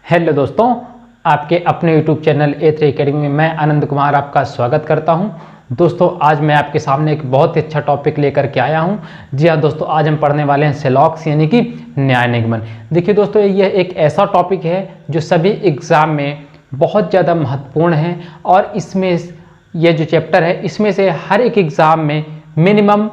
Hello दोस्तों, आपके अपने YouTube चैनल A3 एकेडमी में मैं आनंद कुमार आपका स्वागत करता हूं। दोस्तों, आज मैं आपके सामने एक बहुत ही अच्छा टॉपिक लेकर के आया हूं। जी हाँ दोस्तों, आज हम पढ़ने वाले हैं सेलॉक्स यानी कि न्याय निगमन। देखिए दोस्तों, यह एक ऐसा टॉपिक है जो सभी एग्ज़ाम में बहुत ज़्यादा महत्वपूर्ण है और इसमें यह जो चैप्टर है इसमें से हर एक एग्ज़ाम में मिनिमम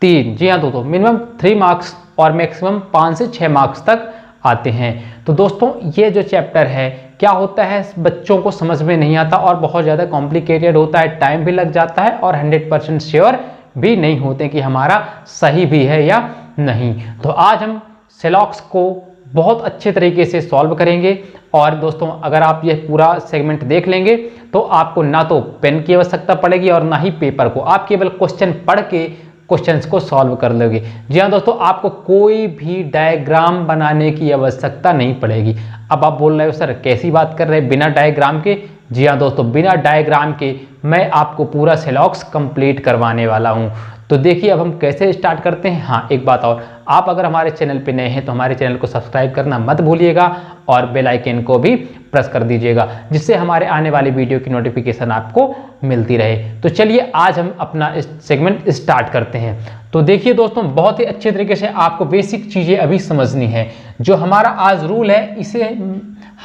3, जी हाँ दोस्तों, मिनिमम 3 मार्क्स और मैक्सिमम 5 से 6 मार्क्स तक आते हैं। तो दोस्तों, ये जो चैप्टर है क्या होता है बच्चों को समझ में नहीं आता और बहुत ज़्यादा कॉम्प्लिकेटेड होता है, टाइम भी लग जाता है और 100% श्योर भी नहीं होते कि हमारा सही भी है या नहीं। तो आज हम सेलॉक्स को बहुत अच्छे तरीके से सॉल्व करेंगे और दोस्तों, अगर आप ये पूरा सेगमेंट देख लेंगे तो आपको ना तो पेन की आवश्यकता पड़ेगी और ना ही पेपर को, आप केवल क्वेश्चन पढ़ के क्वेश्चंस को सॉल्व कर लोगे। जी हाँ दोस्तों, आपको कोई भी डायग्राम बनाने की आवश्यकता नहीं पड़ेगी। अब आप बोल रहे हो सर कैसी बात कर रहे हैं बिना डायग्राम के? जी हाँ दोस्तों, बिना डायग्राम के मैं आपको पूरा सेलॉक्स कंप्लीट करवाने वाला हूँ। तो देखिए अब हम कैसे स्टार्ट करते हैं। हाँ, एक बात और, आप अगर हमारे चैनल पे नए हैं तो हमारे चैनल को सब्सक्राइब करना मत भूलिएगा और बेल आइकन को भी प्रेस कर दीजिएगा, जिससे हमारे आने वाली वीडियो की नोटिफिकेशन आपको मिलती रहे। तो चलिए आज हम अपना सेगमेंट स्टार्ट करते हैं। तो देखिए दोस्तों, बहुत ही अच्छे तरीके से आपको बेसिक चीज़ें अभी समझनी है। जो हमारा आज रूल है इसे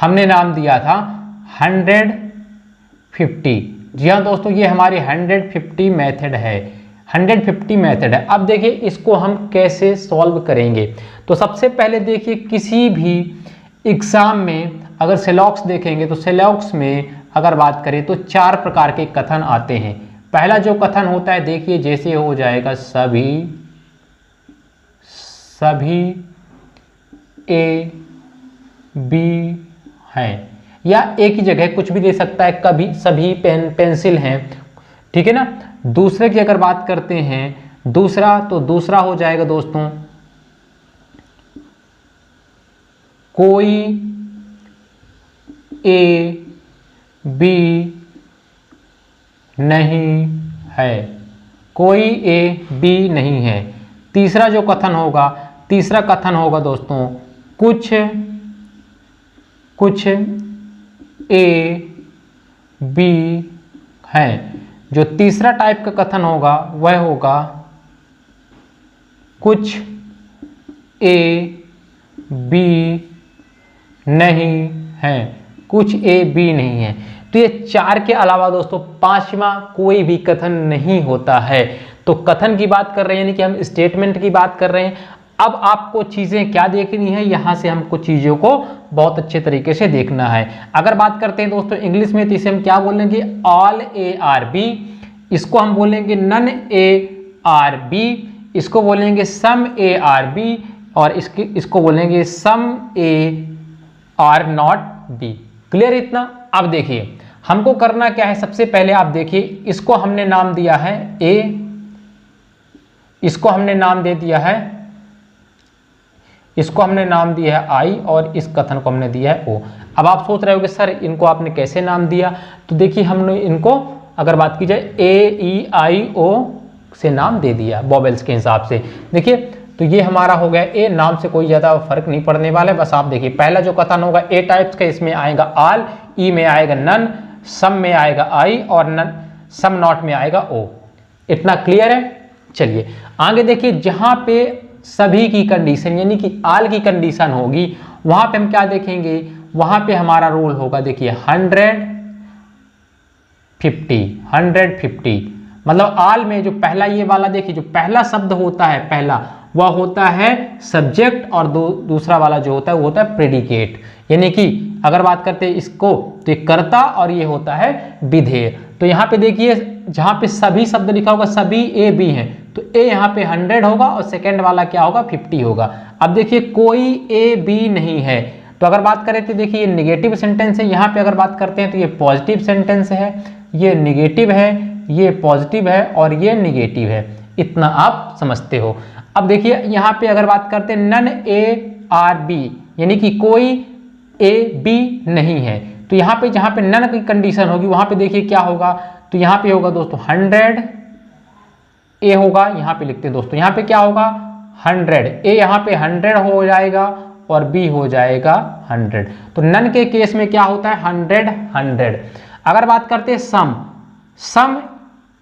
हमने नाम दिया था 150। जी हाँ दोस्तों, ये हमारी 150 मेथड है, 150 मेथड है। अब देखिए इसको हम कैसे सॉल्व करेंगे। तो सबसे पहले देखिए, किसी भी एग्जाम में अगर सेलॉक्स देखेंगे तो सेलॉक्स में अगर बात करें तो 4 प्रकार के कथन आते हैं। पहला जो कथन होता है देखिए जैसे हो जाएगा सभी ए बी हैं, या एक ही जगह कुछ भी दे सकता है, कभी सभी पेंसिल हैं, ठीक है ना। दूसरे की अगर बात करते हैं दूसरा, तो दूसरा हो जाएगा दोस्तों कोई ए बी नहीं है, कोई ए बी नहीं है। तीसरा जो कथन होगा, तीसरा कथन होगा दोस्तों कुछ ए बी है। जो तीसरा टाइप का कथन होगा वह होगा कुछ ए बी नहीं है, कुछ ए बी नहीं है। तो ये 4 के अलावा दोस्तों 5वां कोई भी कथन नहीं होता है। तो कथन की बात कर रहे हैं यानी कि हम स्टेटमेंट की बात कर रहे हैं। अब आपको चीजें क्या देखनी है, यहां से हमको चीजों को बहुत अच्छे तरीके से देखना है। अगर बात करते हैं दोस्तों इंग्लिश में, तो इसे हम क्या बोलेंगे, ऑल ए आर बी। इसको हम बोलेंगे नन ए आर बी। इसको बोलेंगे सम ए आर बी। और इसको बोलेंगे some A are not B. Clear इतना? अब देखिए हमको करना क्या है। सबसे पहले आप देखिए, इसको हमने नाम दिया है ए, इसको हमने नाम दे दिया है, इसको हमने नाम दिया है आई, और इस कथन को हमने दिया है ओ। अब आप सोच रहे हो कि सर इनको आपने कैसे नाम दिया? तो देखिए हमने इनको अगर बात की जाए ए ई आई ओ से नाम दे दिया वोवेल्स के हिसाब से। देखिए तो ये हमारा हो गया ए। नाम से कोई ज़्यादा फर्क नहीं पड़ने वाला है। बस आप देखिए पहला जो कथन होगा ए टाइप्स का, इसमें आएगा आल, ई में आएगा नन, सम में आएगा आई और नन सम नॉट में आएगा ओ। इतना क्लियर है? चलिए आगे देखिए, जहाँ पे सभी की कंडीशन यानी कि आल की कंडीशन होगी वहाँ पे हम क्या देखेंगे, वहाँ पे हमारा रूल होगा देखिए 150। मतलब आल में जो पहला ये वाला देखिए, जो पहला शब्द होता है पहला वह होता है सब्जेक्ट, और दूसरा वाला जो होता है वो होता है प्रेडिकेट। यानी कि अगर बात करते हैं इसको तो ये कर्ता और ये होता है विधेय। तो यहाँ पे देखिए जहाँ पे सभी शब्द लिखा होगा सभी ए बी हैं, तो ए यहाँ पे 100 होगा और सेकेंड वाला क्या होगा 50 होगा। अब देखिए कोई ए बी नहीं है, तो अगर बात करें तो देखिए ये निगेटिव सेंटेंस है। यहाँ पे अगर बात करते हैं तो ये पॉजिटिव सेंटेंस है, ये निगेटिव है, ये पॉजिटिव है और ये निगेटिव है। इतना आप समझते हो। अब देखिए यहाँ पे अगर बात करते हैं नन ए आर बी, यानी कि कोई ए बी नहीं है, तो यहाँ पे जहाँ पे नन की कंडीशन होगी वहाँ पे देखिए क्या होगा, तो यहाँ पे होगा दोस्तों 100 ए होगा। यहाँ पे लिखते हैं दोस्तों, यहाँ पे क्या होगा 100 ए, यहाँ पे 100 हो जाएगा और बी हो जाएगा 100। तो नन के केस में क्या होता है 100 100। अगर बात करते हैं सम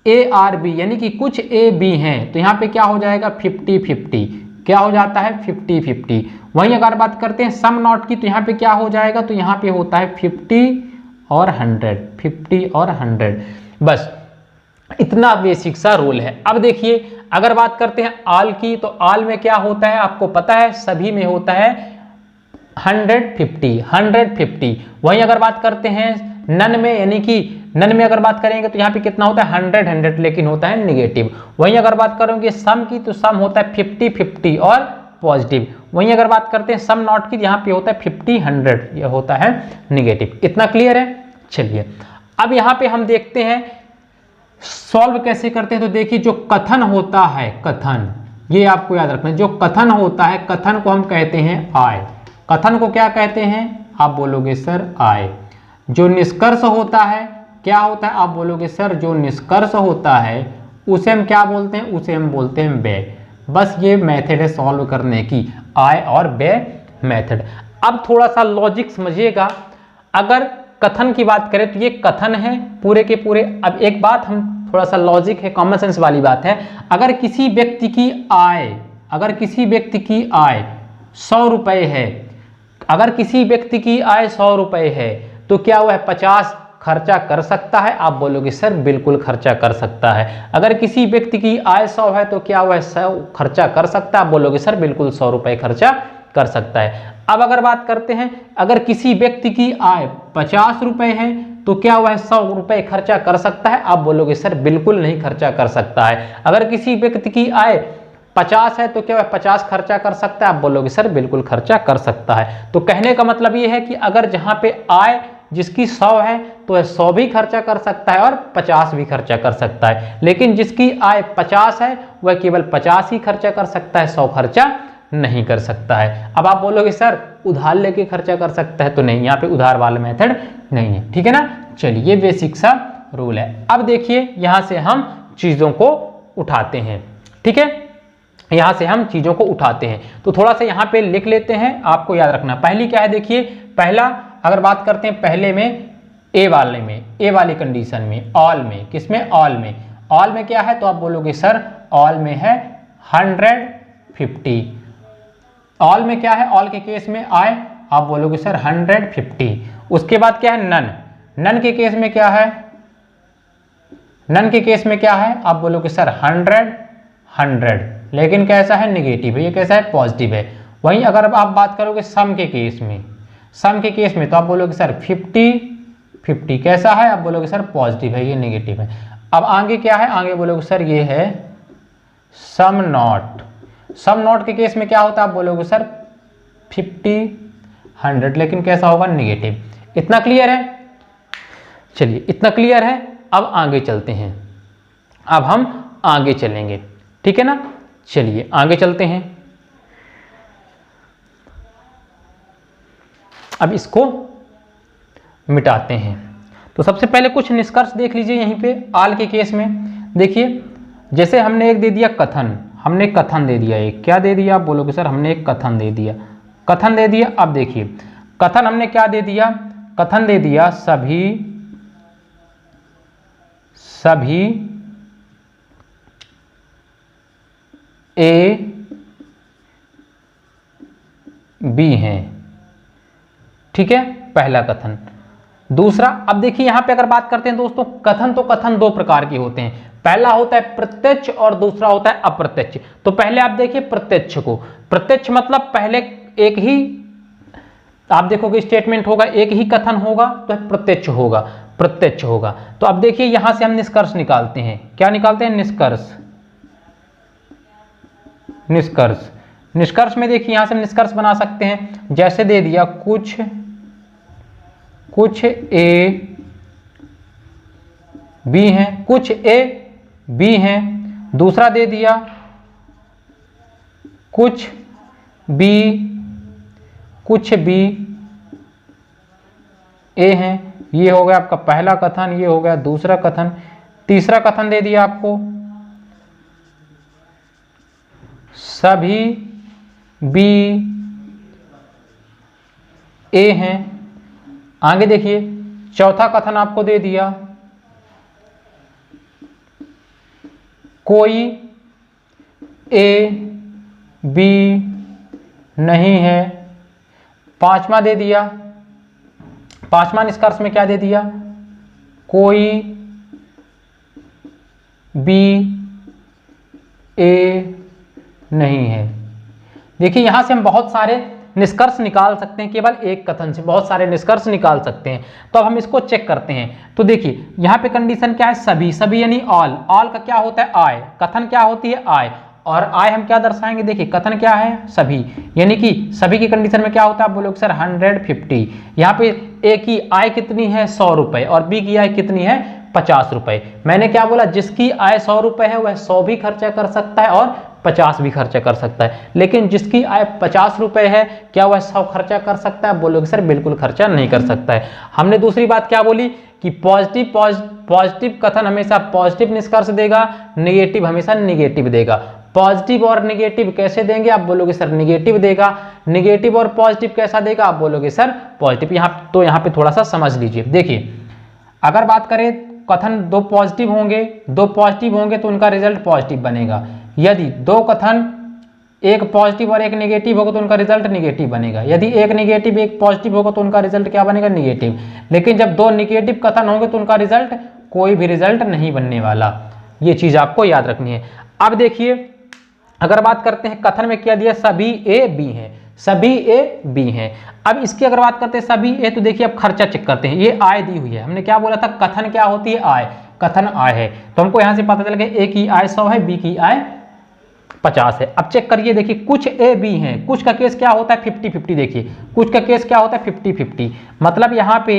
ए आर बी यानी कि कुछ ए बी हैं तो यहाँ पे क्या हो जाएगा 50 50, क्या हो जाता है 50 50। वहीं अगर बात करते हैं सम नॉट की तो यहाँ पे क्या हो जाएगा, तो यहाँ पे होता है 50 और 100, 50 और 100। बस इतना बेसिक सा रूल है। अब देखिए अगर बात करते हैं आल की तो आल में क्या होता है आपको पता है, सभी में होता है 150 150। वहीं अगर बात करते हैं नन में, यानी कि नन में अगर बात करेंगे तो यहाँ पे कितना होता है 100 100 लेकिन होता है नेगेटिव। वहीं अगर बात करोगे सम की तो सम होता है 50 50 और पॉजिटिव। वहीं अगर बात करते हैं सम नॉट की यहाँ पे होता है 50 100, यह होता है नेगेटिव। इतना क्लियर है। चलिए अब यहाँ पे हम देखते हैं सॉल्व कैसे करते हैं। तो देखिए जो कथन होता है, कथन, ये आपको याद रखना है, जो कथन होता है कथन को हम कहते हैं आय। कथन को क्या कहते हैं आप बोलोगे सर आय। जो निष्कर्ष होता है क्या होता है आप बोलोगे सर जो निष्कर्ष होता है उसे हम क्या बोलते हैं, उसे हम बोलते हैं व्यय। बस ये मेथड है सॉल्व करने की, आय और व्यय मेथड। अब थोड़ा सा लॉजिक समझिएगा। अगर कथन की बात करें तो ये कथन है पूरे के पूरे। अब एक बात हम थोड़ा सा लॉजिक है, कॉमन सेंस वाली बात है। अगर किसी व्यक्ति की आय, अगर किसी व्यक्ति की आय 100 रुपये है, अगर किसी व्यक्ति की आय 100 रुपये है तो क्या वह 50 खर्चा कर सकता है? आप बोलोगे सर बिल्कुल खर्चा कर सकता है। अगर किसी व्यक्ति की आय 100 है तो क्या वह 100 खर्चा कर सकता है? आप बोलोगे सर बिल्कुल 100 रुपये खर्चा कर सकता है। अब अगर बात करते हैं अगर किसी व्यक्ति की आय 50 रुपये है तो क्या वह 100 रुपये खर्चा कर सकता है? आप बोलोगे सर बिल्कुल नहीं खर्चा कर सकता है। अगर किसी व्यक्ति की आय 50 है तो क्या वह 50 खर्चा कर सकता है? आप बोलोगे सर बिल्कुल खर्चा कर सकता है। तो कहने का मतलब ये है कि अगर जहां पे आय जिसकी 100 है तो वह 100 भी खर्चा कर सकता है और 50 भी खर्चा कर सकता है, लेकिन जिसकी आय 50 है वह केवल 50 ही खर्चा कर सकता है, 100 खर्चा नहीं कर सकता है। अब आप बोलोगे सर उधार लेके खर्चा कर सकता है, तो नहीं, यहाँ पे उधार वाला मेथड नहीं है, ठीक है ना। चलिए ये बेसिक सा रूल है। अब देखिए यहां से हम चीजों को उठाते हैं, ठीक है, यहां से हम चीजों को उठाते हैं। तो थोड़ा सा यहाँ पे लिख लेते हैं, आपको याद रखना। पहली क्या है देखिए, पहला अगर बात करते हैं पहले में ए वाले में, ए वाली कंडीशन में, ऑल में, किसमें ऑल में, ऑल में क्या है तो आप बोलोगे सर ऑल में है 150। ऑल में क्या है, ऑल के केस में आय, आप बोलोगे सर 150। उसके बाद क्या है नन, नन के केस में क्या है, नन के केस में क्या है आप बोलोगे सर 100 100, लेकिन कैसा है नेगेटिव है, ये कैसा है पॉजिटिव है। वहीं अगर आप बात करोगे सम के केस में, सम के केस में तो आप बोलोगे सर 50 50, कैसा है आप बोलोगे सर पॉजिटिव है, ये नेगेटिव है। अब आगे क्या है, आगे बोलोगे सर ये है सम नॉट। सम नॉट के केस में क्या होता है आप बोलोगे सर 50 100, लेकिन कैसा होगा नेगेटिव। इतना क्लियर है। चलिए इतना क्लियर है। अब आगे चलते हैं, अब हम आगे चलेंगे, ठीक है ना। चलिए आगे चलते हैं। अब इसको मिटाते हैं। तो सबसे पहले कुछ निष्कर्ष देख लीजिए यहीं पे आल के केस में। देखिए जैसे हमने एक दे दिया कथन, हमने कथन दे दिया, एक क्या दे दिया आप बोलोगे सर हमने एक कथन दे दिया, कथन दे दिया। अब देखिए कथन हमने क्या दे दिया, कथन दे दिया सभी ए बी हैं, ठीक है, पहला कथन। दूसरा, अब देखिए यहां पे अगर बात करते हैं दोस्तों कथन, तो कथन दो प्रकार के होते हैं। पहला होता है प्रत्यक्ष और दूसरा होता है अप्रत्यक्ष। तो पहले आप देखिए प्रत्यक्ष को, प्रत्यक्ष मतलब पहले एक ही आप देखोगे स्टेटमेंट होगा, एक ही कथन होगा तो प्रत्यक्ष होगा, प्रत्यक्ष होगा। तो अब देखिए यहां से हम निष्कर्ष निकालते हैं, क्या निकालते हैं निष्कर्ष, निष्कर्ष। निष्कर्ष में देखिए यहां से हम निष्कर्ष बना सकते हैं, जैसे दे दिया कुछ ए बी हैं, कुछ ए बी हैं। दूसरा दे दिया कुछ बी ए हैं। ये हो गया आपका पहला कथन, ये हो गया दूसरा कथन। तीसरा कथन दे दिया आपको सभी बी ए हैं। आगे देखिए चौथा कथन आपको दे दिया, कोई ए बी नहीं है। पांचवा दे दिया, पांचवा निष्कर्ष में क्या दे दिया, कोई बी ए नहीं है। देखिए यहां से हम बहुत सारे निष्कर्ष निकाल सकते हैं, केवल एक कथन से बहुत सारे निष्कर्ष निकाल सकते हैं। तो अब हम इसको चेक करते हैं। तो देखिए यहाँ पे कंडीशन क्या है, सभी, सभी यानी ऑल। ऑल का क्या होता है, आय। कथन क्या होती है, आय। और आय हम क्या दर्शाएंगे, देखिए कथन क्या है, सभी, यानी कि सभी की कंडीशन में क्या होता है, आप बोलोगे सर 150। यहाँ पे ए की आय कितनी है, 100 रुपए, और बी की आय कितनी है, 50 रुपए। मैंने क्या बोला, जिसकी आय 100 रुपए है वह 100 भी खर्चा कर सकता है और 50 भी खर्चा कर सकता है। लेकिन जिसकी आय 50 रुपए है, क्या वह 100 खर्चा कर सकता है, बोलोगे सर बिल्कुल खर्चा नहीं कर सकता है। हमने दूसरी बात क्या बोली कि पॉजिटिव कथन हमेशा पॉजिटिव निष्कर्ष देगा, नेगेटिव हमेशा नेगेटिव देगा। पॉजिटिव और नेगेटिव कैसे देंगे, आप बोलोगे सर नेगेटिव देगा। नेगेटिव और पॉजिटिव कैसा देगा, आप बोलोगे सर पॉजिटिव। यहाँ पे थोड़ा सा समझ लीजिए। देखिए अगर बात करें कथन दो पॉजिटिव होंगे तो उनका रिजल्ट पॉजिटिव बनेगा। यदि दो कथन एक पॉजिटिव और एक नेगेटिव होगा तो उनका रिजल्ट नेगेटिव बनेगा। यदि एक नेगेटिव एक पॉजिटिव होगा तो उनका रिजल्ट क्या बनेगा, नेगेटिव। लेकिन जब दो नेगेटिव कथन होंगे तो उनका रिजल्ट कोई भी रिजल्ट नहीं बनने वाला। ये चीज आपको याद रखनी है। अब देखिए अगर बात करते हैं कथन में क्या दिया, सभी ए बी हैं, सभी ए बी हैं। अब इसकी अगर बात करते हैं सभी ए, तो देखिए अब खर्चा चेक करते हैं। ये आय दी हुई है, हमने क्या बोला था, कथन क्या होती है, आय। कथन आय है, तो हमको यहां से पता चल गया ए की आय 100 है, बी की आय 50 है। अब चेक करिए, देखिए कुछ ए बी हैं, कुछ का केस क्या होता है 50-50। देखिए कुछ का केस क्या होता है 50-50, मतलब यहाँ पे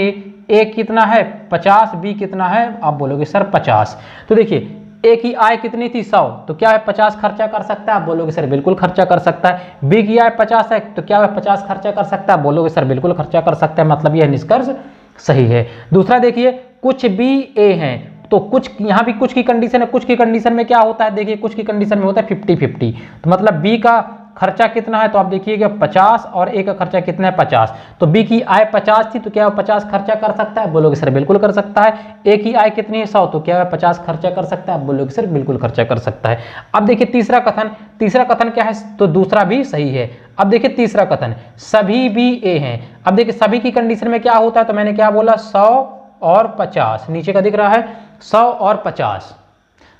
ए कितना है 50, बी कितना है, आप बोलोगे सर 50। तो देखिए ए की आय कितनी थी 100, तो क्या है 50 खर्चा कर सकता है, आप बोलोगे सर बिल्कुल खर्चा कर सकता है। बी की आय 50 है, तो क्या है 50 खर्चा कर सकता है, बोलोगे सर बिल्कुल खर्चा कर सकता है। मतलब यह निष्कर्ष सही है। दूसरा देखिए कुछ बी ए हैं, तो कुछ यहाँ भी कुछ की कंडीशन है, कुछ की कंडीशन में क्या होता है, देखिए कुछ की कंडीशन में होता है 50-50। तो मतलब बी का खर्चा कितना है, तो आप देखिएगा 50 और ए का खर्चा कितना है 50। तो बी की आय 50 थी, तो क्या 50 खर्चा कर सकता है, बोलोगे सर बिल्कुल कर सकता है। ए की आय कितनी है 100, तो क्या 50 खर्चा कर सकता है, बोलोगे सर बिल्कुल खर्चा कर सकता है। अब देखिए तीसरा कथन क्या है, तो दूसरा भी सही है। अब देखिए तीसरा कथन, सभी भी ए हैं। अब देखिए सभी की कंडीशन में क्या होता है, तो मैंने क्या बोला 100 और 50, नीचे का दिख रहा है 100 और 50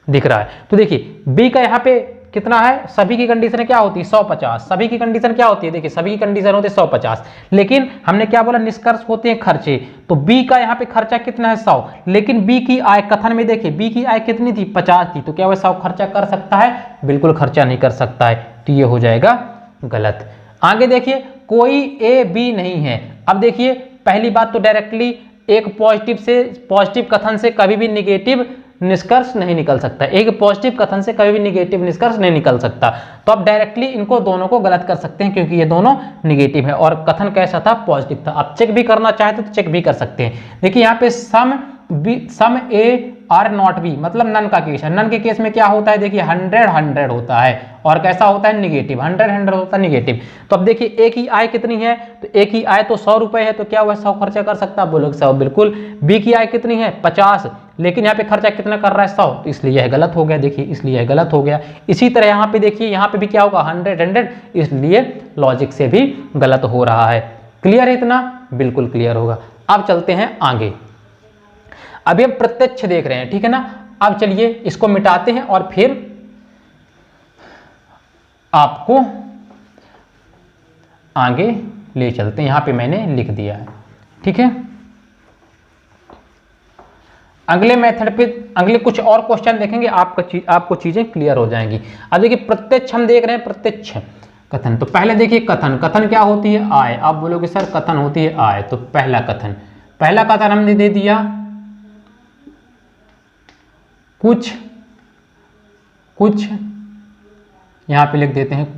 दिख रहा है। तो देखिए बी का यहाँ पे कितना है, सभी की कंडीशन क्या होती है 150, सभी की कंडीशन क्या होती है, देखिए सभी की कंडीशन होती है 150। लेकिन हमने क्या बोला, निष्कर्ष होते हैं खर्चे, तो बी का यहाँ पे खर्चा कितना है 100, लेकिन बी की आय कथन में देखिए बी की आय कितनी थी 50 थी, तो क्या वह 100 खर्चा कर सकता है, बिल्कुल खर्चा नहीं कर सकता है। तो ये हो जाएगा गलत। आगे देखिए कोई ए बी नहीं है। अब देखिए पहली बात तो डायरेक्टली एक पॉजिटिव कथन से कभी भी निगेटिव निष्कर्ष नहीं निकल सकता, एक पॉजिटिव कथन से कभी भी निगेटिव निष्कर्ष नहीं निकल सकता। तो आप डायरेक्टली इनको दोनों को गलत कर सकते हैं, क्योंकि ये दोनों निगेटिव है और कथन कैसा था, पॉजिटिव था। आप चेक भी करना चाहते तो चेक भी कर सकते हैं। देखिए यहाँ पे सम ए आर नॉट बी, मतलब नन का केस है। नन के केस में क्या होता है, देखिए 100 होता है और कैसा होता है, निगेटिव। 100 होता है निगेटिव। तो अब देखिए ए की आय कितनी है, तो ए की आय तो 100 रुपए है, तो क्या वह 100 खर्चा कर सकता है, बोलोगे 100 बिल्कुल। बी की आय कितनी है 50, लेकिन यहाँ पे खर्चा कितना कर रहा है 100, तो इसलिए यह गलत हो गया। देखिए इसलिए यह गलत हो गया। इसी तरह यहाँ पे देखिए, यहाँ पे भी क्या होगा 100, इसलिए लॉजिक से भी गलत हो रहा है। क्लियर है इतना, बिल्कुल क्लियर होगा। अब चलते हैं आगे। अभी हम प्रत्यक्ष देख रहे हैं, ठीक है ना। अब चलिए इसको मिटाते हैं और फिर आपको आगे ले चलते हैं। यहां पे मैंने लिख दिया है, ठीक है। अगले मेथड पे अगले कुछ और क्वेश्चन देखेंगे, आपको चीजें क्लियर हो जाएंगी। अब देखिए प्रत्यक्ष हम देख रहे हैं, प्रत्यक्ष कथन। तो पहले देखिए कथन क्या होती है, आय। आप बोलोगे सर कथन होती है आय। तो पहला कथन हमने दे दिया, कुछ यहां पे लिख देते हैं,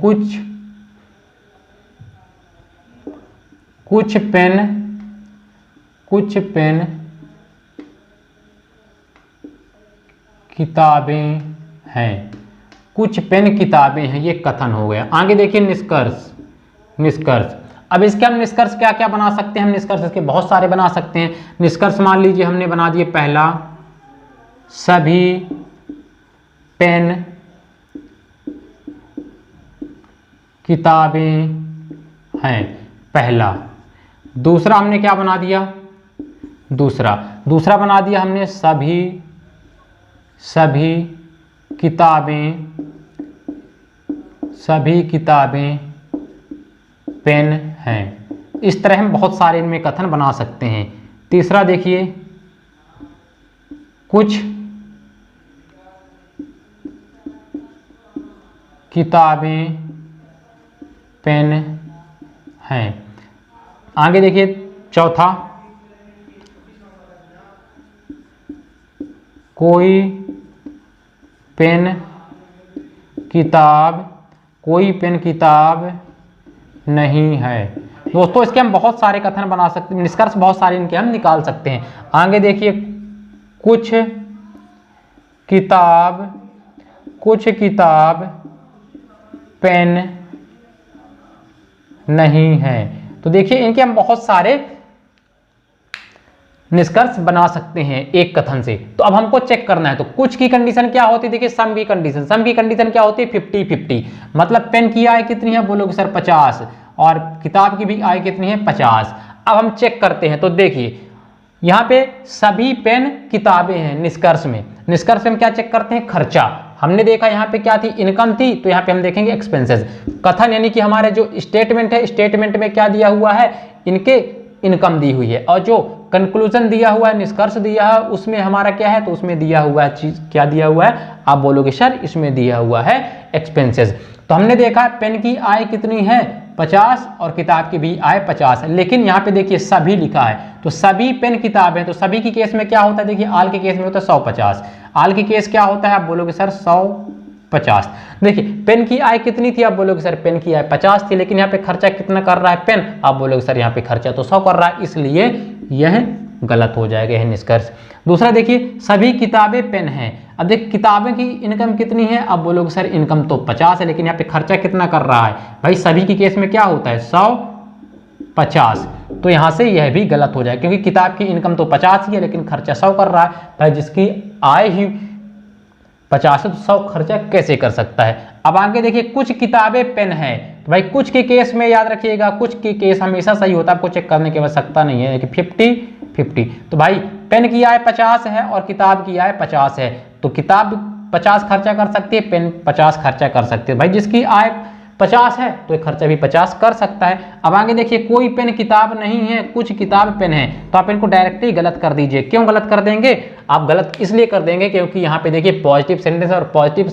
कुछ पेन किताबें हैं, कुछ पेन किताबें हैं, ये कथन हो गया। आगे देखिए निष्कर्ष। अब इसके हम निष्कर्ष क्या क्या बना सकते हैं, हम निष्कर्ष इसके बहुत सारे बना सकते हैं। निष्कर्ष मान लीजिए हमने बना दिए, पहला सभी पेन किताबें हैं, पहला। दूसरा हमने क्या बना दिया, दूसरा बना दिया हमने सभी किताबें पेन हैं। इस तरह हम बहुत सारे इनमें कथन बना सकते हैं। तीसरा देखिए, कुछ किताबें पेन हैं। आगे देखिए चौथा, कोई पेन किताब नहीं है। दोस्तों इसके हम बहुत सारे कथन बना सकते हैं, निष्कर्ष बहुत सारे इनके हम निकाल सकते हैं। आगे देखिए, कुछ किताब पेन नहीं है। तो देखिए इनके हम बहुत सारे निष्कर्ष बना सकते हैं एक कथन से। तो अब हमको चेक करना है, तो कुछ की कंडीशन क्या होती है, देखिए सम की कंडीशन क्या होती है, 50-50। मतलब पेन की आय कितनी है, बोलोगे सर 50, और किताब की भी आय कितनी है, 50। अब हम चेक करते हैं, तो देखिए यहाँ पे सभी पेन किताबें हैं। निष्कर्ष में हम क्या चेक करते हैं, खर्चा। हमने देखा यहाँ पे क्या थी, इनकम थी, तो यहाँ पे हम देखेंगे एक्सपेंसेस। कथन यानी कि हमारे जो स्टेटमेंट है, स्टेटमेंट में क्या दिया हुआ है, इनके इनकम दी हुई है, और जो कंक्लूजन दिया हुआ है, निष्कर्ष दिया है, उसमें हमारा क्या है, तो उसमें दिया हुआ है चीज, क्या दिया हुआ है, आप बोलोगे सर इसमें दिया हुआ है एक्सपेंसेस। तो हमने देखा पेन की आय कितनी है, 50, और किताब की भी आय 50 है। लेकिन यहाँ पे देखिए सभी लिखा है, तो सभी पेन किताब है, तो सभी की केस में क्या होता है, देखिए आल के केस में होता है 150, आल की केस क्या होता है, आप बोलोगे सर 150। देखिए पेन की आय कितनी थी, आप बोलोगे सर पेन की आय 50 थी, लेकिन यहाँ पे खर्चा कितना कर रहा है पेन, आप बोलोगे सर यहाँ पे खर्चा तो 100 कर रहा है, इसलिए यह गलत हो जाएगा, यह निष्कर्ष। दूसरा देखिए, सभी किताबें पेन हैं। अब देखिए किताबें की इनकम कितनी है, आप बोलोगे सर इनकम तो 50 है, लेकिन यहाँ पे खर्चा कितना कर रहा है, भाई सभी की केस में क्या होता है 150, तो यहाँ से यह भी गलत हो जाए, क्योंकि किताब की इनकम तो 50 ही है, लेकिन खर्चा 100 कर रहा है। भाई जिसकी आय ही 50 है तो 100 खर्चा कैसे कर सकता है। अब आगे देखिए, कुछ किताबें पेन है, तो भाई कुछ के केस में याद रखिएगा, कुछ के केस हमेशा सही होता है, आपको चेक करने की आवश्यकता नहीं है कि 50-50। तो भाई पेन की आय 50 है और किताब की आय 50 है, तो किताब 50 खर्चा कर सकती है, पेन 50 खर्चा कर सकती है। भाई जिसकी आय 50 है तो ये खर्चा भी 50 कर सकता है। अब आगे देखिए, कोई पेन किताब नहीं है, कुछ किताब पेन है, तो आप इनको डायरेक्टली गलत कर दीजिए। क्यों गलत कर देंगे, आप गलत इसलिए कर देंगे क्योंकि यहाँ पे देखिए पॉजिटिव सेंटेंस और पॉजिटिव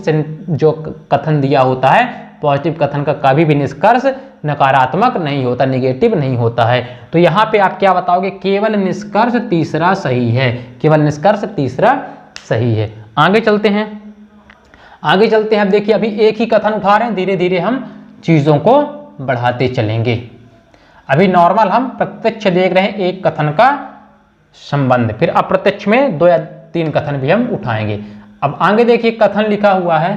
जो कथन दिया होता है, पॉजिटिव कथन का कभी भी निष्कर्ष नकारात्मक नहीं होता, निगेटिव नहीं होता है। तो यहाँ पे आप क्या बताओगे, केवल निष्कर्ष तीसरा सही है, केवल निष्कर्ष तीसरा सही है। आगे चलते हैं, अब देखिए अभी एक ही कथन उठा रहे हैं, धीरे धीरे हम चीजों को बढ़ाते चलेंगे। अभी नॉर्मल हम प्रत्यक्ष देख रहे हैं एक कथन का संबंध, फिर अप्रत्यक्ष में 2 या 3 कथन भी हम उठाएंगे। अब आगे देखिए कथन लिखा हुआ है,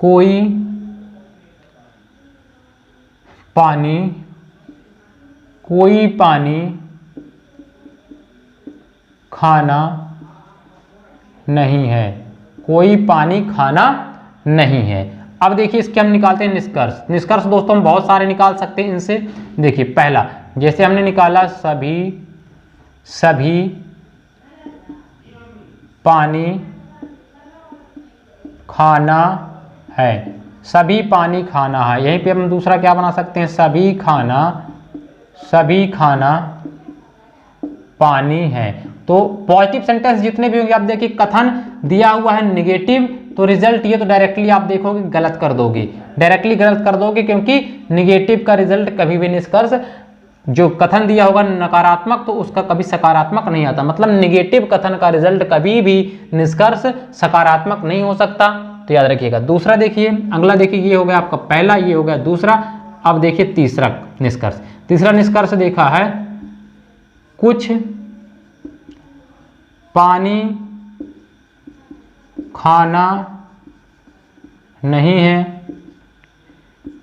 कोई पानी खाना नहीं है, कोई पानी खाना नहीं है। अब देखिए इसके हम निकालते हैं निष्कर्ष दोस्तों हम बहुत सारे निकाल सकते हैं इनसे। देखिए पहला, जैसे हमने निकाला सभी पानी खाना है, सभी पानी खाना है। यहीं पे हम दूसरा क्या बना सकते हैं, सभी खाना पानी है। तो पॉजिटिव सेंटेंस जितने भी होंगे, आप देखिए कथन दिया हुआ है निगेटिव, तो रिजल्ट ये तो डायरेक्टली आप देखोगे गलत कर दोगे, डायरेक्टली गलत कर दोगे, क्योंकि निगेटिव का रिजल्ट कभी भी निष्कर्ष, जो कथन दिया होगा नकारात्मक तो उसका कभी सकारात्मक नहीं आता। मतलब निगेटिव कथन का रिजल्ट कभी भी निष्कर्ष सकारात्मक नहीं हो सकता, तो याद रखिएगा। दूसरा देखिए, अगला देखिए, ये हो गया आपका पहला, ये हो गया दूसरा। अब देखिए तीसरा निष्कर्ष देखा है, कुछ पानी खाना नहीं है,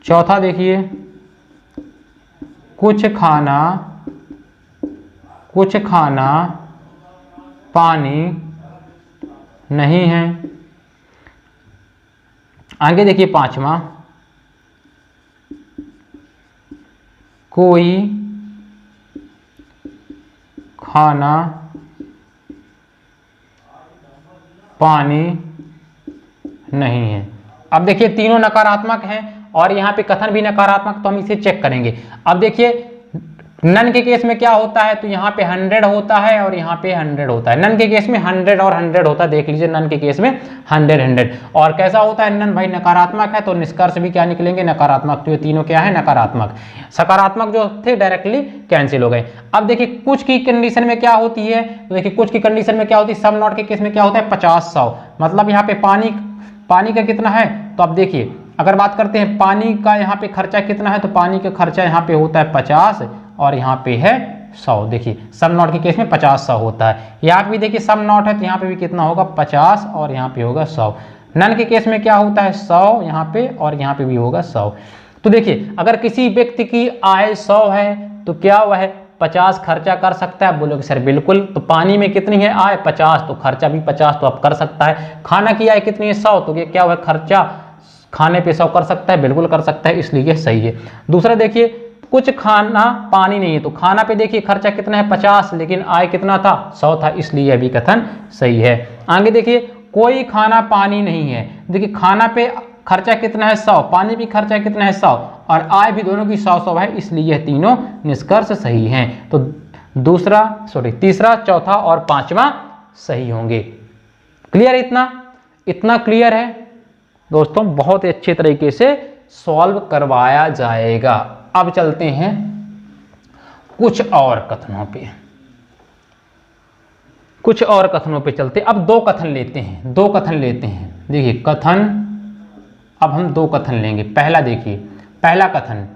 चौथा देखिए, कुछ खाना पानी नहीं है। आगे देखिए पांचवा, कोई खाना पानी नहीं है। अब देखिए तीनों नकारात्मक हैं और यहाँ पे कथन भी नकारात्मक, तो हम इसे चेक करेंगे। अब देखिए नन के केस में क्या होता है, तो यहाँ पे 100 होता है और यहाँ पे 100 होता है। नन के केस में 100 और 100 होता है, देख लीजिए नन के केस में 100। और कैसा होता है नन भाई, नकारात्मक है, तो निष्कर्ष भी क्या निकलेंगे, नकारात्मक। तो ये तीनों क्या है, नकारात्मक। सकारात्मक जो थे डायरेक्टली कैंसिल हो गए। अब देखिए कुछ की कंडीशन में क्या होती है, तो देखिए कुछ की कंडीशन में क्या होती है, सम नॉट के केस में क्या होता है, 50 100। मतलब यहाँ पे पानी का कितना है, तो अब देखिए अगर बात करते हैं पानी का यहाँ पे खर्चा कितना है, तो पानी का खर्चा यहाँ पे होता है 50 और यहाँ पे है 100। देखिए सम नॉट के केस में 50 100 होता है। यहाँ पे भी देखिए सम नॉट है, तो यहाँ पे भी कितना होगा, 50 और यहाँ पे होगा 100। नन के केस में क्या होता है, 100 यहाँ पे और यहाँ पे भी होगा 100। तो देखिए अगर किसी व्यक्ति की आय 100 है तो क्या वह 50 खर्चा कर सकता है, बोलोगे सर बिल्कुल। तो पानी में कितनी है आय, 50, तो खर्चा भी 50 तो अब कर सकता है। खाना की आय कितनी है, 100, तो ये क्या हुआ, खर्चा खाने पे 100 कर सकता है, बिल्कुल कर सकता है, इसलिए ये सही है। दूसरा देखिए कुछ खाना पानी नहीं है, तो खाना पे देखिए खर्चा कितना है, 50, लेकिन आय कितना था, 100 था, इसलिए यह भी कथन सही है। आगे देखिए कोई खाना पानी नहीं है, देखिए खाना पे खर्चा कितना है, 100, पानी भी खर्चा कितना है, 100, और आय भी दोनों की 100 है, इसलिए यह तीनों निष्कर्ष सही हैं। तो तीसरा, चौथा और पांचवा सही होंगे। क्लियर है, इतना क्लियर है दोस्तों, बहुत ही अच्छे तरीके से सॉल्व करवाया जाएगा। अब चलते हैं कुछ और कथनों पे, चलते। अब दो कथन लेते हैं, देखिए कथन, अब हम 2 कथन लेंगे। पहला देखिए, पहला कथन,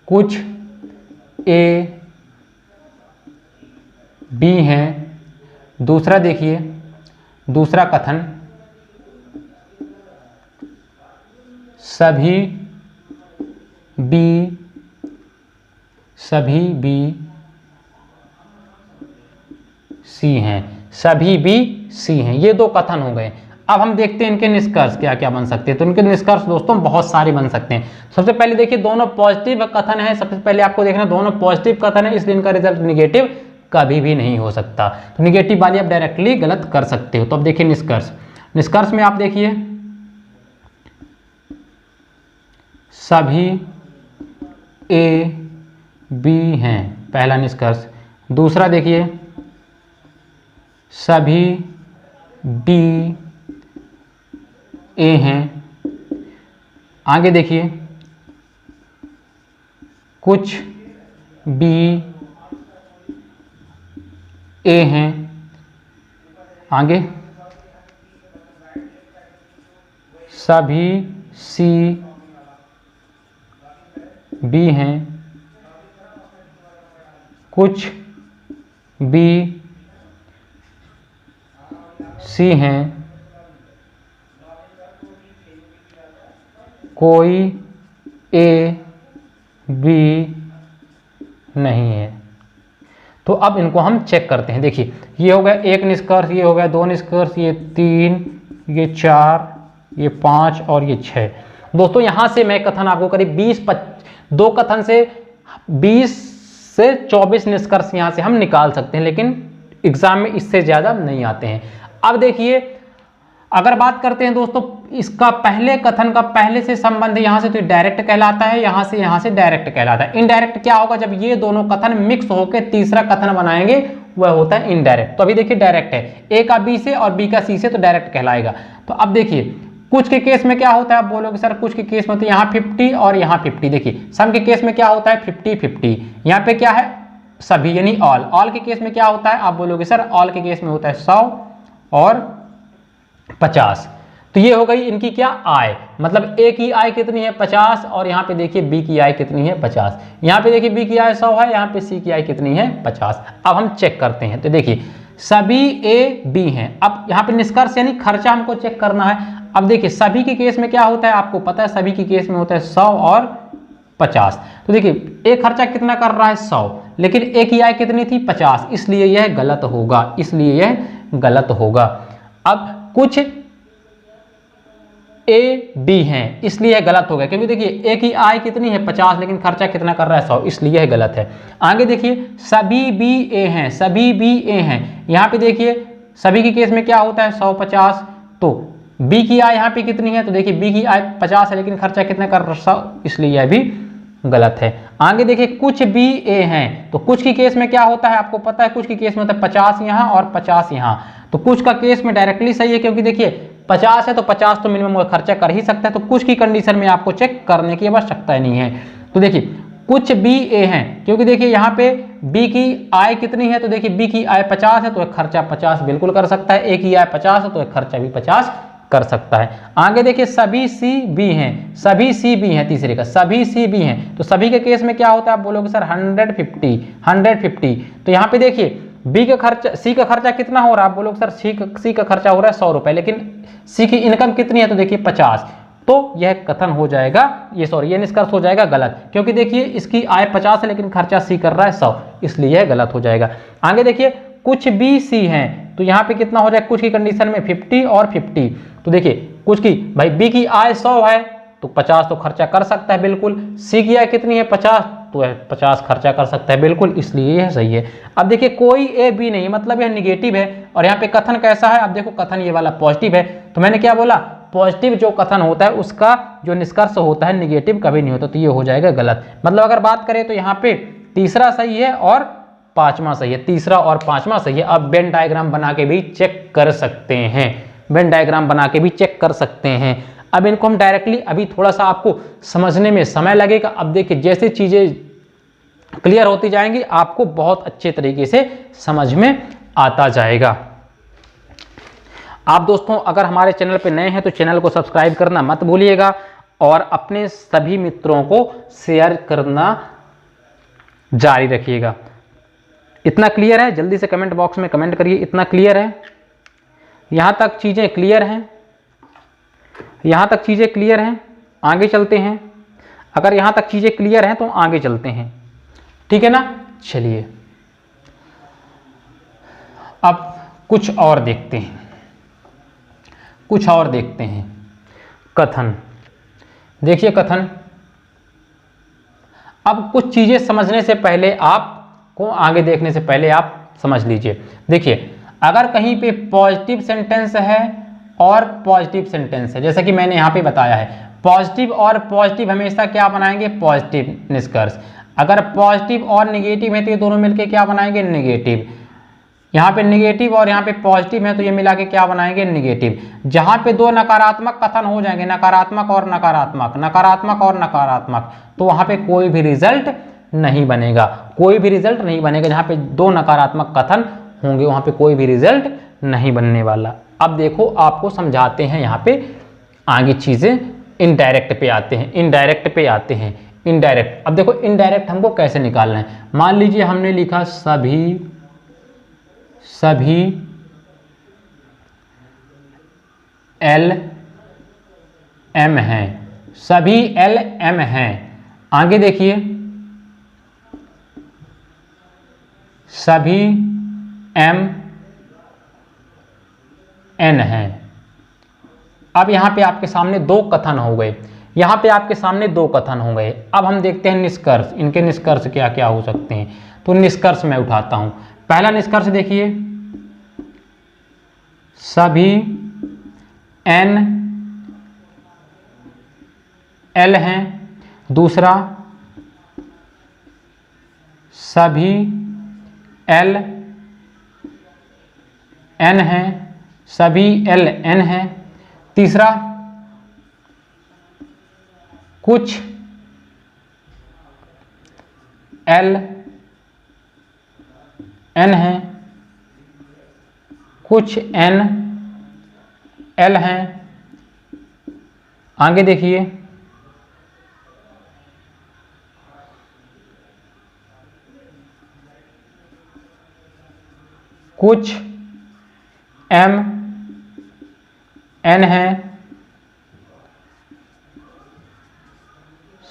कुछ ए बी हैं। दूसरा देखिए, दूसरा कथन, सभी बी सी हैं, सभी बी सी हैं। ये 2 कथन हो गए। अब हम देखते हैं इनके निष्कर्ष क्या क्या बन सकते हैं। तो इनके निष्कर्ष दोस्तों बहुत सारे बन सकते हैं। सबसे पहले देखिए दोनों पॉजिटिव कथन है। सबसे पहले आपको देखना दोनों पॉजिटिव कथन है, इसलिए इनका रिजल्ट निगेटिव कभी भी नहीं हो सकता। तो निगेटिव वाली आप डायरेक्टली गलत कर सकते हो। तो अब देखिए निष्कर्ष में आप देखिए सभी ए बी हैं, पहला निष्कर्ष। दूसरा देखिए सभी बी ए हैं। आगे देखिए कुछ बी ए हैं। आगे सभी सी बी हैं, कुछ बी सी हैं, कोई ए बी नहीं है। तो अब इनको हम चेक करते हैं। देखिए ये हो गया 1 निष्कर्ष, ये हो गया 2 निष्कर्ष, ये 3, ये 4, ये 5 और ये 6। दोस्तों यहां से मैं कथन आपको करीब 2 कथन से 20 से 24 निष्कर्ष यहां से हम निकाल सकते हैं, लेकिन एग्जाम में इससे ज्यादा नहीं आते हैं। अब देखिए अगर बात करते हैं दोस्तों इसका पहले कथन का पहले से संबंध यहां से, तो डायरेक्ट कहलाता है, यहां से डायरेक्ट कहलाता है। इनडायरेक्ट क्या होगा, जब ये दोनों कथन मिक्स होकर तीसरा कथन बनाएंगे वह होता है इनडायरेक्ट। तो अभी देखिए डायरेक्ट है, ए का बी से और बी का सी से, तो डायरेक्ट कहलाएगा। तो अब देखिए कुछ के केस में क्या होता है, आप बोलोगे सर कुछ के केस में तो यहाँ 50 और यहाँ 50। देखिए सम के केस में क्या होता है 50-50, यहाँ पे क्या है सभी यानी ऑल के केस में क्या होता है, आप बोलोगे सर ऑल के केस में होता है 100 और 50। तो ये हो गई इनकी क्या आय, मतलब ए की आय कितनी है 50 और यहाँ पे देखिए बी की आय कितनी है 50। यहाँ पे देखिए बी की आय 100 है, यहाँ पे सी की आय कितनी है 50। अब हम चेक करते हैं। तो देखिए सभी ए बी हैं। अब यहाँ पे निष्कर्ष यानी खर्चा हमको चेक करना है। अब देखिए सभी के केस में क्या होता है, आपको पता है सभी के केस में होता है 100 और 50। तो देखिए एक खर्चा कितना कर रहा है 100, लेकिन एक की आय कितनी थी 50, इसलिए यह गलत होगा, इसलिए यह गलत होगा। अब कुछ ए बी हैं, इसलिए यह गलत हो गया, क्योंकि देखिए ए की आय कितनी है 50, लेकिन खर्चा कितना कर रहा है 100, इसलिए यह गलत है। आगे देखिए सभी बी ए हैं, सभी बी ए हैं, यहाँ पे देखिए सभी के केस में क्या होता है 100 50, तो बी की आय यहाँ पे कितनी है, तो देखिए बी की आय 50 है, लेकिन खर्चा कितना कर रहा है 100, इसलिए यह भी गलत है। आगे देखिए कुछ बी ए हैं, तो कुछ की केस में क्या होता है आपको पता है, कुछ की केस में होता है 50 यहाँ और 50 यहाँ, तो कुछ का केस में डायरेक्टली सही है, क्योंकि देखिए 50 है तो 50 तो मिनिमम खर्चा कर ही सकता है, तो कुछ की कंडीशन में आपको चेक करने की आवश्यकता नहीं है। तो देखिए कुछ बी ए हैं, क्योंकि देखिए यहाँ पे बी की आय कितनी है, तो देखिए बी की आय 50 है तो एक खर्चा 50 बिल्कुल कर सकता है, ए की आय 50 है तो एक खर्चा भी 50 कर सकता है। आगे देखिए सभी सी बी हैं, सभी सी बी हैं, तीसरे का सभी सी बी हैं, तो सभी के केस में क्या होता है, आप बोलोगे सर 150, तो यहाँ पे देखिए बी का खर्चा, सी का खर्चा कितना हो रहा है, आप बोलोगे सर सी का खर्चा हो रहा है 100 रुपए, लेकिन सी की इनकम कितनी है, तो देखिए 50, तो यह कथन हो जाएगा, ये निष्कर्ष हो जाएगा गलत, क्योंकि देखिए इसकी आय 50 है लेकिन खर्चा सी कर रहा है 100, इसलिए यह गलत हो जाएगा। आगे देखिए कुछ बी सी हैं, तो यहाँ पे कितना हो जाएगा, कुछ की कंडीशन में 50 और 50, तो देखिए कुछ की भाई बी की आय 100 है तो 50 तो खर्चा कर सकता है बिल्कुल, सी की आय कितनी है 50, तो 50 खर्चा कर सकता है बिल्कुल, इसलिए यह सही है। अब देखिए कोई ए बी नहीं, मतलब यह निगेटिव है, और यहाँ पे कथन कैसा है, अब देखो कथन ये वाला पॉजिटिव है, तो मैंने क्या बोला, पॉजिटिव जो कथन होता है उसका जो निष्कर्ष होता है निगेटिव कभी नहीं होता, तो ये हो जाएगा गलत। मतलब अगर बात करें तो यहाँ पे तीसरा सही है और पांचवा सही है, तीसरा और पांचवा सही है। अब वेन डायग्राम बना के भी चेक कर सकते हैं, वेन डायग्राम बना के भी चेक कर सकते हैं। अब इनको हम डायरेक्टली, अभी थोड़ा सा आपको समझने में समय लगेगा, अब देखिए जैसे चीजें क्लियर होती जाएंगी आपको बहुत अच्छे तरीके से समझ में आता जाएगा। आप दोस्तों अगर हमारे चैनल पे नए हैं तो चैनल को सब्सक्राइब करना मत भूलिएगा, और अपने सभी मित्रों को शेयर करना जारी रखिएगा। इतना क्लियर है, जल्दी से कमेंट बॉक्स में कमेंट करिए, इतना क्लियर है, यहां तक चीजें क्लियर हैं, यहां तक चीजें क्लियर हैं, आगे चलते हैं। अगर यहां तक चीजें क्लियर हैं तो आगे चलते हैं, ठीक है ना। चलिए अब कुछ और देखते हैं, कुछ और देखते हैं। कथन देखिए, कथन, अब कुछ चीजें समझने से पहले, आपको आगे देखने से पहले आप समझ लीजिए। देखिए अगर कहीं पे पॉजिटिव सेंटेंस है और पॉजिटिव सेंटेंस है, जैसा कि मैंने यहां पे बताया है, पॉजिटिव और पॉजिटिव हमेशा क्या बनाएंगे, पॉजिटिव निष्कर्ष। अगर पॉजिटिव और निगेटिव है तो ये दोनों मिलके क्या बनाएंगे, निगेटिव। यहाँ पे निगेटिव और यहाँ पे पॉजिटिव है तो ये मिला के क्या बनाएंगे, निगेटिव। जहां पे दो नकारात्मक कथन हो जाएंगे, नकारात्मक और नकारात्मक, नकारात्मक और नकारात्मक, तो वहां पे कोई भी रिजल्ट नहीं बनेगा, कोई भी रिजल्ट नहीं बनेगा। जहां पे दो नकारात्मक कथन होंगे वहां पे कोई भी रिजल्ट नहीं बनने वाला। अब देखो आपको समझाते हैं, यहाँ पे आगे चीजें इनडायरेक्ट पे आते हैं, इनडायरेक्ट पे आते हैं। इनडायरेक्ट, अब देखो इनडायरेक्ट हमको कैसे निकालना है। मान लीजिए हमने लिखा सभी एल एम हैं, सभी एल एम हैं। आगे देखिए सभी एम एन हैं। अब यहां पे आपके सामने दो कथन हो गए, यहां पे आपके सामने दो कथन हो गए। अब हम देखते हैं निष्कर्ष, इनके निष्कर्ष क्या क्या हो सकते हैं। तो निष्कर्ष मैं उठाता हूं। पहला निष्कर्ष देखिए, सभी एन एल हैं। दूसरा, सभी एल एन हैं, सभी एल एन हैं। तीसरा, कुछ एल एन हैं, कुछ एन एल हैं। आगे देखिए कुछ m n हैं,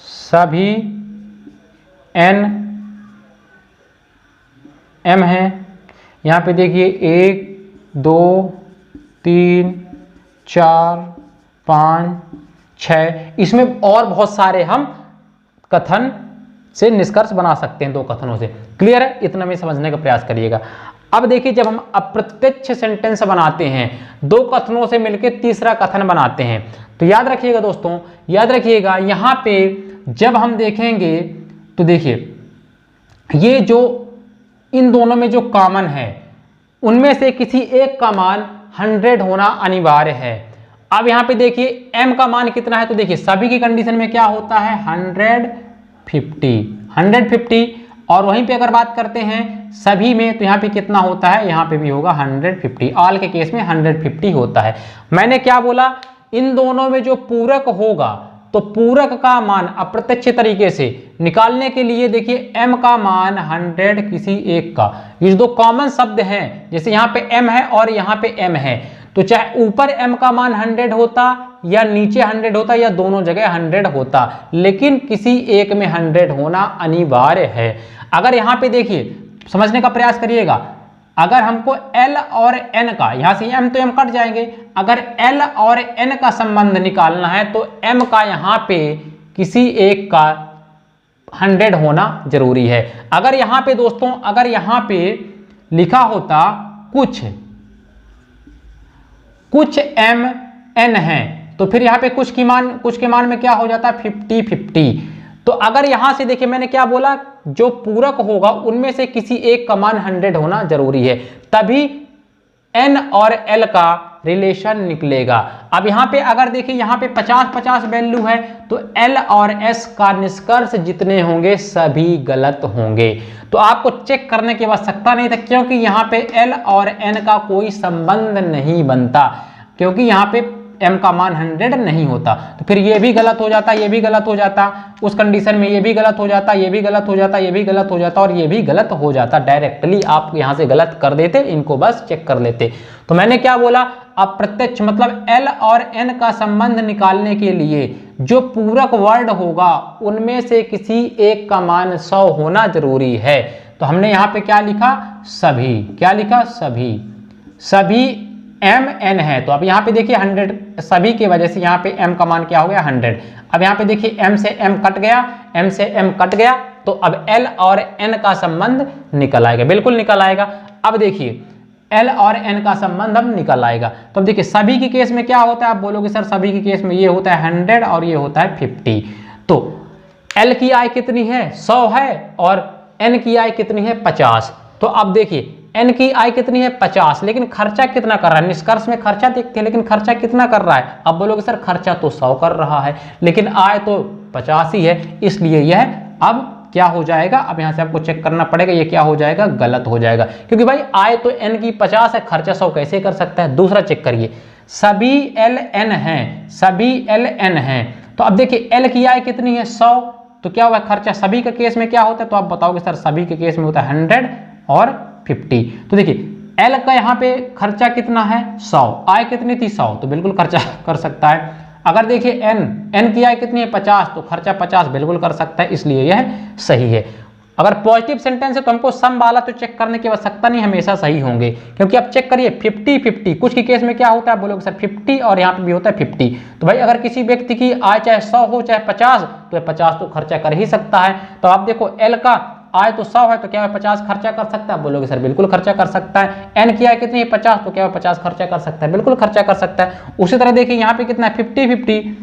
सभी n m हैं। यहाँ पे देखिए 1 2 3 4 5 6, इसमें और बहुत सारे हम कथन से निष्कर्ष बना सकते हैं, 2 कथनों से। क्लियर है? इतना में समझने का प्रयास करिएगा। अब देखिए जब हम अप्रत्यक्ष सेंटेंस बनाते हैं, 2 कथनों से मिलकर तीसरा कथन बनाते हैं, तो याद रखिएगा दोस्तों, याद रखिएगा यहाँ पे जब हम देखेंगे तो देखिए ये जो इन दोनों में जो कॉमन है उनमें से किसी एक का मान 100 होना अनिवार्य है। अब यहाँ पे देखिए m का मान कितना है, तो देखिए सभी की कंडीशन में क्या होता है 150, और वहीं पे अगर बात करते हैं सभी में तो यहाँ पे कितना होता है, यहाँ पे भी होगा 150, ऑल के केस में 150 होता है। मैंने क्या बोला, इन दोनों में जो पूरक होगा तो पूरक का मान अप्रत्यक्ष तरीके से निकालने के लिए देखिए m का मान 100 किसी एक का, ये 2 कॉमन शब्द हैं, जैसे यहाँ पे m है और यहाँ पे m है, तो चाहे ऊपर m का मान 100 होता या नीचे 100 होता या दोनों जगह 100 होता, लेकिन किसी एक में 100 होना अनिवार्य है। अगर यहाँ पे देखिए समझने का प्रयास करिएगा, अगर हमको L और N का, यहाँ से M तो M कट जाएंगे, अगर L और N का संबंध निकालना है तो M का यहाँ पे किसी एक का 100 होना जरूरी है। अगर यहाँ पे दोस्तों, अगर यहाँ पे लिखा होता कुछ M N है, तो फिर यहाँ पे कुछ के मान में क्या हो जाता है 50-50। तो अगर यहां से देखिए मैंने क्या बोला, जो पूरक होगा उनमें से किसी एक का मान 100 होना जरूरी है, तभी n और l का रिलेशन निकलेगा। अब यहाँ पे अगर देखिए यहाँ पे 50-50 वैल्यू है तो l और s का निष्कर्ष जितने होंगे सभी गलत होंगे। तो आपको चेक करने की आवश्यकता नहीं था, क्योंकि यहाँ पे l और n का कोई संबंध नहीं बनता, क्योंकि यहाँ पे m का मान 100 नहीं होता। तो फिर ये भी गलत हो जाता, ये भी गलत हो जाता, उस कंडीशन में ये भी गलत हो जाता, ये भी गलत हो जाता, ये भी गलत हो जाता और ये भी गलत हो जाता। डायरेक्टली आप यहाँ से गलत कर देते, इनको बस चेक कर लेते। तो मैंने क्या बोला, अप्रत्यक्ष मतलब l और n का संबंध निकालने के लिए जो पूरक वर्ड होगा उनमें से किसी एक का मान 100 होना जरूरी है। तो हमने यहाँ पे क्या लिखा, सभी, क्या लिखा, सभी m n है। तो अब यहाँ पे देखिए 100 सभी की वजह से यहाँ पे m का मान क्या हो गया 100। अब यहाँ पे देखिए m से m कट गया, m से m कट गया, तो अब l और n का संबंध निकल आएगा, बिल्कुल निकल आएगा। अब देखिए l और n का संबंध अब निकल आएगा। तो अब देखिए सभी की केस में क्या होता है, आप बोलोगे सर सभी की केस में ये होता है 100 और ये होता है 50। तो l की आय कितनी है 100 है और n की आय कितनी है 50। तो अब देखिए n की आय कितनी है 50, लेकिन खर्चा कितना कर रहा है, निष्कर्ष में खर्चा देखते हैं, लेकिन खर्चा कितना कर रहा है। अब बोलोगे सर खर्चा तो 100 कर रहा है लेकिन आय तो 50 ही है, इसलिए यह अब क्या हो जाएगा, अब यहाँ से आपको चेक करना पड़ेगा, ये क्या हो जाएगा, गलत हो जाएगा, क्योंकि भाई आय तो n की 50 है, खर्चा 100 कैसे कर सकता है। दूसरा चेक करिए, सभी ln हैं, सभी ln हैं, तो अब देखिए l की आय कितनी है 100, तो क्या हुआ खर्चा सभी के केस में क्या होता है, तो आप बताओगे सर सभी के केस में होता है 100 और 50। तो देखिए L का यहाँ पे खर्चा कितना है 100, आय कितनी थी 100, तो बिल्कुल खर्चा कर सकता है। अगर देखिए n की आय कितनी है 50, तो खर्चा 50 बिल्कुल कर सकता है, इसलिए यह सही है। अगर पॉजिटिव सेंटेंस है तो हमको सम वाला तो चेक करने की आवश्यकता नहीं, हमेशा सही होंगे, क्योंकि आप चेक करिए 50-50, कुछ के केस में क्या होता है, बोलोगे सर 50 और यहाँ पे भी होता है 50। तो भाई अगर किसी व्यक्ति की आय चाहे 100 हो चाहे 50, तो 50 तो खर्चा कर ही सकता है। तो आप देखो L का आय तो 100 है, तो क्या 50 खर्चा कर सकता है, बोलोगे सर बिल्कुल खर्चा कर सकता है। n की आय कितनी है 50, तो क्या 50 खर्चा कर सकता है, बिल्कुल खर्चा कर सकता है। उसी तरह देखिए यहाँ पे कितना है 50-50,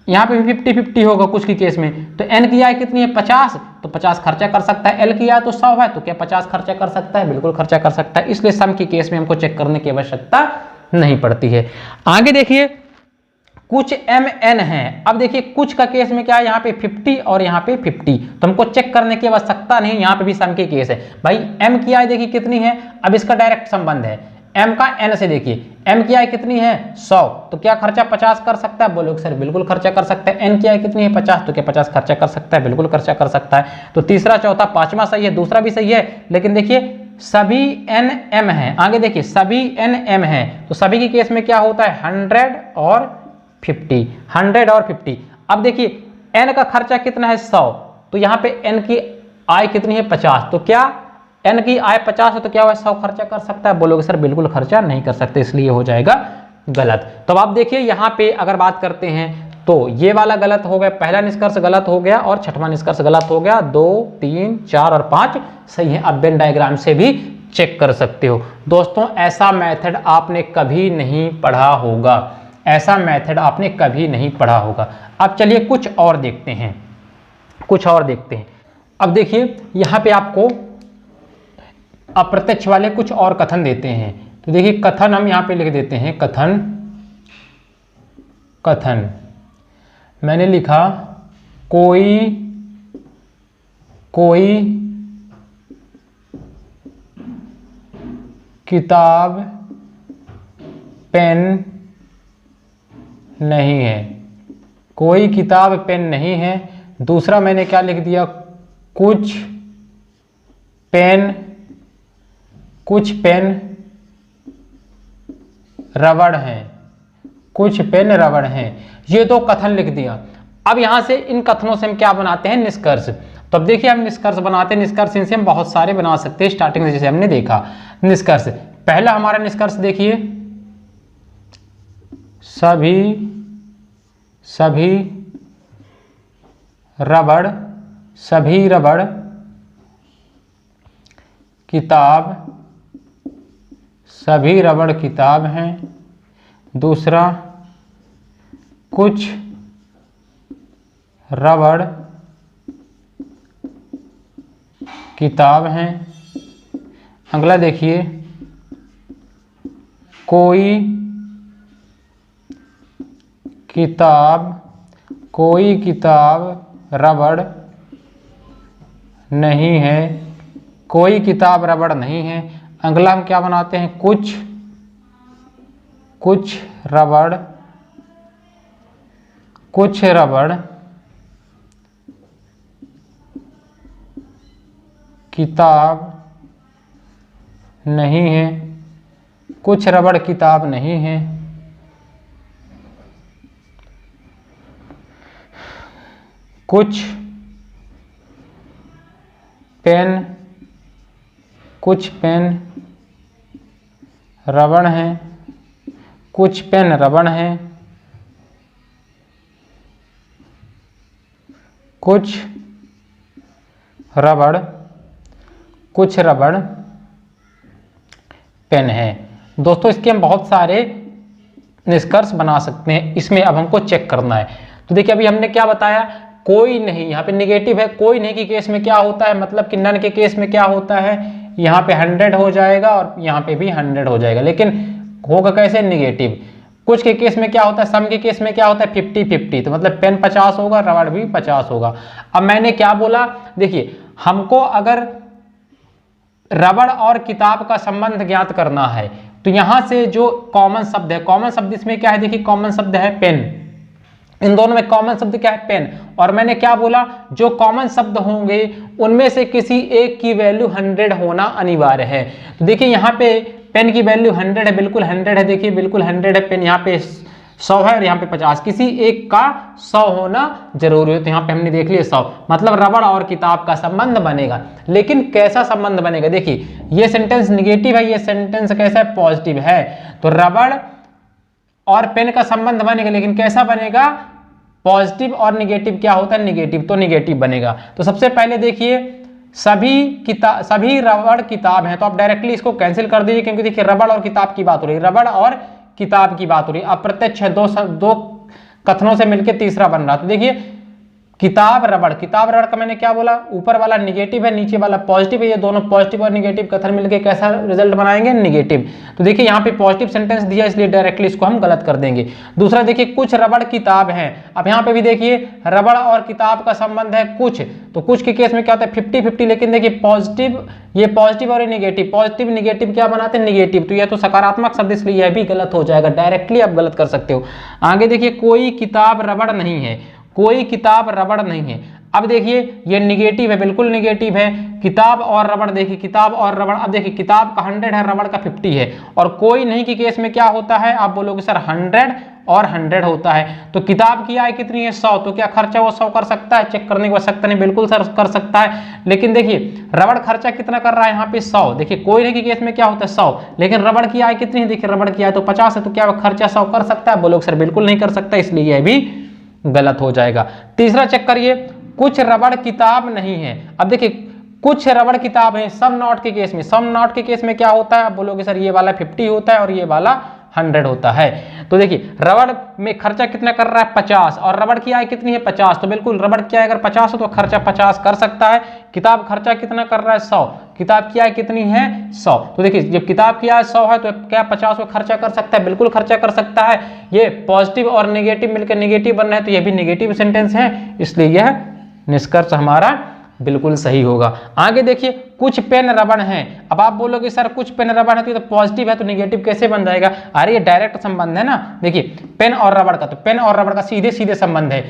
यहाँ पे भी 50-50 होगा कुछ की केस में। तो n की आय कितनी है 50, तो 50 खर्चा कर सकता है। l की आय तो 100 है, तो क्या 50 खर्चा कर सकता है, बिल्कुल खर्चा कर सकता है। इसलिए सम की केस में हमको चेक करने की आवश्यकता नहीं पड़ती है। आगे देखिए कुछ mn है। अब देखिए कुछ का केस में क्या है, यहाँ पे 50 और यहाँ पे 50, तो हमको चेक करने की आवश्यकता नहीं, यहाँ पे भी सम की केस है। भाई m की आय देखिए कितनी है, अब इसका डायरेक्ट संबंध है m का n से। देखिए m की आय कितनी है 100, तो क्या खर्चा 50 कर सकता है, बोलोगे सर बिल्कुल खर्चा कर सकता है। n की आय कितनी है 50, तो क्या 50 खर्चा कर सकता है, बिल्कुल खर्चा कर सकता है। तो तीसरा चौथा पांचवा सही है, दूसरा भी सही है, लेकिन देखिए सभी n m हैं, आगे देखिए सभी n m हैं, तो सभी के केस में क्या होता है 100 और 50, 100 और 50। अब देखिए n का खर्चा कितना है 100, तो यहाँ पे n की आय कितनी है 50, तो क्या n की आय 50 है तो क्या हुआ 100 खर्चा कर सकता है? बोलोगे सर बिल्कुल खर्चा नहीं कर सकते, इसलिए हो जाएगा गलत। तो अब आप देखिए यहाँ पे अगर बात करते हैं तो ये वाला गलत हो गया, पहला निष्कर्ष गलत हो गया और छठवां निष्कर्ष गलत हो गया। 2, 3, 4 और 5 सही है। अब वेन डायग्राम से भी चेक कर सकते हो। दोस्तों ऐसा मेथड आपने कभी नहीं पढ़ा होगा, ऐसा मेथड आपने कभी नहीं पढ़ा होगा। अब चलिए कुछ और देखते हैं, कुछ और देखते हैं। अब देखिए यहाँ पे आपको अप्रत्यक्ष वाले कुछ और कथन देते हैं, तो देखिए कथन हम यहाँ पे लिख देते हैं, कथन, कथन मैंने लिखा कोई किताब पेन नहीं है, कोई किताब पेन नहीं है। दूसरा मैंने क्या लिख दिया, कुछ पेन रबड़ हैं, कुछ पेन रबड़ हैं। ये दो कथन लिख दिया। अब यहां से इन कथनों से हम क्या बनाते हैं निष्कर्ष। तो अब देखिए हम निष्कर्ष बनाते हैं, निष्कर्ष इनसे हम बहुत सारे बना सकते हैं। स्टार्टिंग में जैसे हमने देखा निष्कर्ष, पहला हमारा निष्कर्ष देखिए, सभी रबड़ किताब हैं। दूसरा कुछ रबड़ किताब हैं। अगला देखिए, कोई किताब रबड़ नहीं है, कोई किताब रबड़ नहीं है। अगला हम क्या बनाते हैं, कुछ रबड़ किताब नहीं है, कुछ रबड़ किताब नहीं है। कुछ पेन रबड़ हैं, कुछ पेन रबड़ हैं। कुछ रबड़ पेन है। दोस्तों इसके हम बहुत सारे निष्कर्ष बना सकते हैं, इसमें अब हमको चेक करना है। तो देखिए अभी हमने क्या बताया, कोई नहीं, यहाँ पे निगेटिव है, कोई नहीं के केस में क्या होता है, मतलब कि नन के केस में क्या होता है, यहाँ पे 100 हो जाएगा और यहाँ पे भी 100 हो जाएगा, लेकिन होगा कैसे निगेटिव। कुछ के केस में क्या होता है, सम के केस में क्या होता है 50-50, तो मतलब पेन 50 होगा, रबड़ भी 50 होगा। अब मैंने क्या बोला, देखिए हमको अगर रबड़ और किताब का संबंध ज्ञात करना है तो यहां से जो कॉमन शब्द है, कॉमन शब्द इसमें क्या है, देखिए कॉमन शब्द है पेन, इन दोनों में कॉमन शब्द क्या है पेन। और मैंने क्या बोला, जो कॉमन शब्द होंगे उनमें से किसी एक की वैल्यू 100 होना अनिवार्य है। तो देखिए यहाँ पे पेन की वैल्यू 100 है, बिल्कुल 100 है, देखिए बिल्कुल 100 है पेन, यहाँ पे 100 है और यहाँ पे 50, किसी एक का 100 होना जरूरी है। तो यहाँ पे हमने देख लिया 100, मतलब रबड़ और किताब का संबंध बनेगा। लेकिन कैसा संबंध बनेगा, देखिए ये सेंटेंस निगेटिव है, ये सेंटेंस कैसा है पॉजिटिव है, तो रबड़ और पेन का संबंध बनेगा, लेकिन कैसा बनेगा, पॉजिटिव और निगेटिव क्या होता है निगेटिव, तो निगेटिव बनेगा। तो सबसे पहले देखिए सभी रबड़ किताब हैं, तो आप डायरेक्टली इसको कैंसिल कर दीजिए, क्योंकि देखिए रबड़ और किताब की बात हो रही है, रबड़ और किताब की बात हो रही है, अप्रत्यक्ष है, दो कथनों से मिलकर तीसरा बन रहा। तो देखिए किताब रबड़ का मैंने क्या बोला, ऊपर वाला निगेटिव है, नीचे वाला पॉजिटिव है, ये दोनों पॉजिटिव और निगेटिव कथन मिलके कैसा रिजल्ट बनाएंगे निगेटिव। तो देखिए यहाँ पे पॉजिटिव सेंटेंस दिया, इसलिए डायरेक्टली इसको हम गलत कर देंगे। दूसरा देखिए कुछ रबड़ किताब हैं, अब यहाँ पे भी देखिए रबड़ और किताब का संबंध है कुछ, तो कुछ के केस में क्या होता है 50-50, लेकिन देखिए पॉजिटिव, ये पॉजिटिव और ये निगेटिव, पॉजिटिव निगेटिव क्या बनाते हैं निगेटिव, तो यह तो सकारात्मक शब्द, इसलिए यह भी गलत हो जाएगा, डायरेक्टली आप गलत कर सकते हो। आगे देखिए कोई किताब रबड़ नहीं है, कोई किताब रबड़ नहीं है। अब देखिए ये निगेटिव है, बिल्कुल निगेटिव है। किताब और रबड़, देखिए किताब और रबड़, अब देखिए किताब का 100 है, रबड़ का 50 है। और कोई नहीं के केस में क्या होता है, आप बोलोगे सर 100 और 100 होता है। तो किताब की आय कितनी है 100, तो क्या खर्चा वो 100 कर सकता है, चेक करने की आवश्यकता नहीं, बिल्कुल सर कर सकता है। लेकिन देखिए रबड़ खर्चा कितना कर रहा है यहाँ पे 100, देखिए कोई नहीं के केस में क्या होता है 100, लेकिन रबड़ की आय कितनी है, देखिए रबड़ की आय तो 50 है, तो क्या खर्चा 100 कर सकता है, बोलोगे सर बिल्कुल नहीं कर सकता, इसलिए यह भी गलत हो जाएगा। तीसरा चेक करिए, कुछ रबड़ किताब नहीं है। अब देखिए कुछ रबड़ किताब है सम नॉट के केस में, सम नॉट के केस में क्या होता है, आप बोलोगे सर ये वाला 50 होता है और ये वाला 100 होता है। तो देखिए रबड़ में खर्चा कितना कर रहा है 50 और रबड़ की आय कितनी है 50, तो बिल्कुल रबड़ की आय अगर 50 हो तो खर्चा 50 कर सकता है। किताब खर्चा कितना कर रहा है 100, किताब की आय कितनी है 100, तो देखिए जब किताब की आय 100 है तो क्या 50 में खर्चा कर सकता है, बिल्कुल खर्चा कर सकता है। ये पॉजिटिव और नेगेटिव मिलकर नेगेटिव बन रहा है, तो ये भी नेगेटिव सेंटेंस है, इसलिए यह निष्कर्ष हमारा बिल्कुल सही होगा। आगे देखिए कुछ पेन रबड़ हैं। अब आप बोलोगे सर कुछ पेन रबड़ है तो पॉजिटिव है तो नेगेटिव कैसे बन जाएगा, अरे ये डायरेक्ट संबंध है ना। देखिए पेन और रबड़ का, तो पेन और रबड़ का सीधे सीधे संबंध है,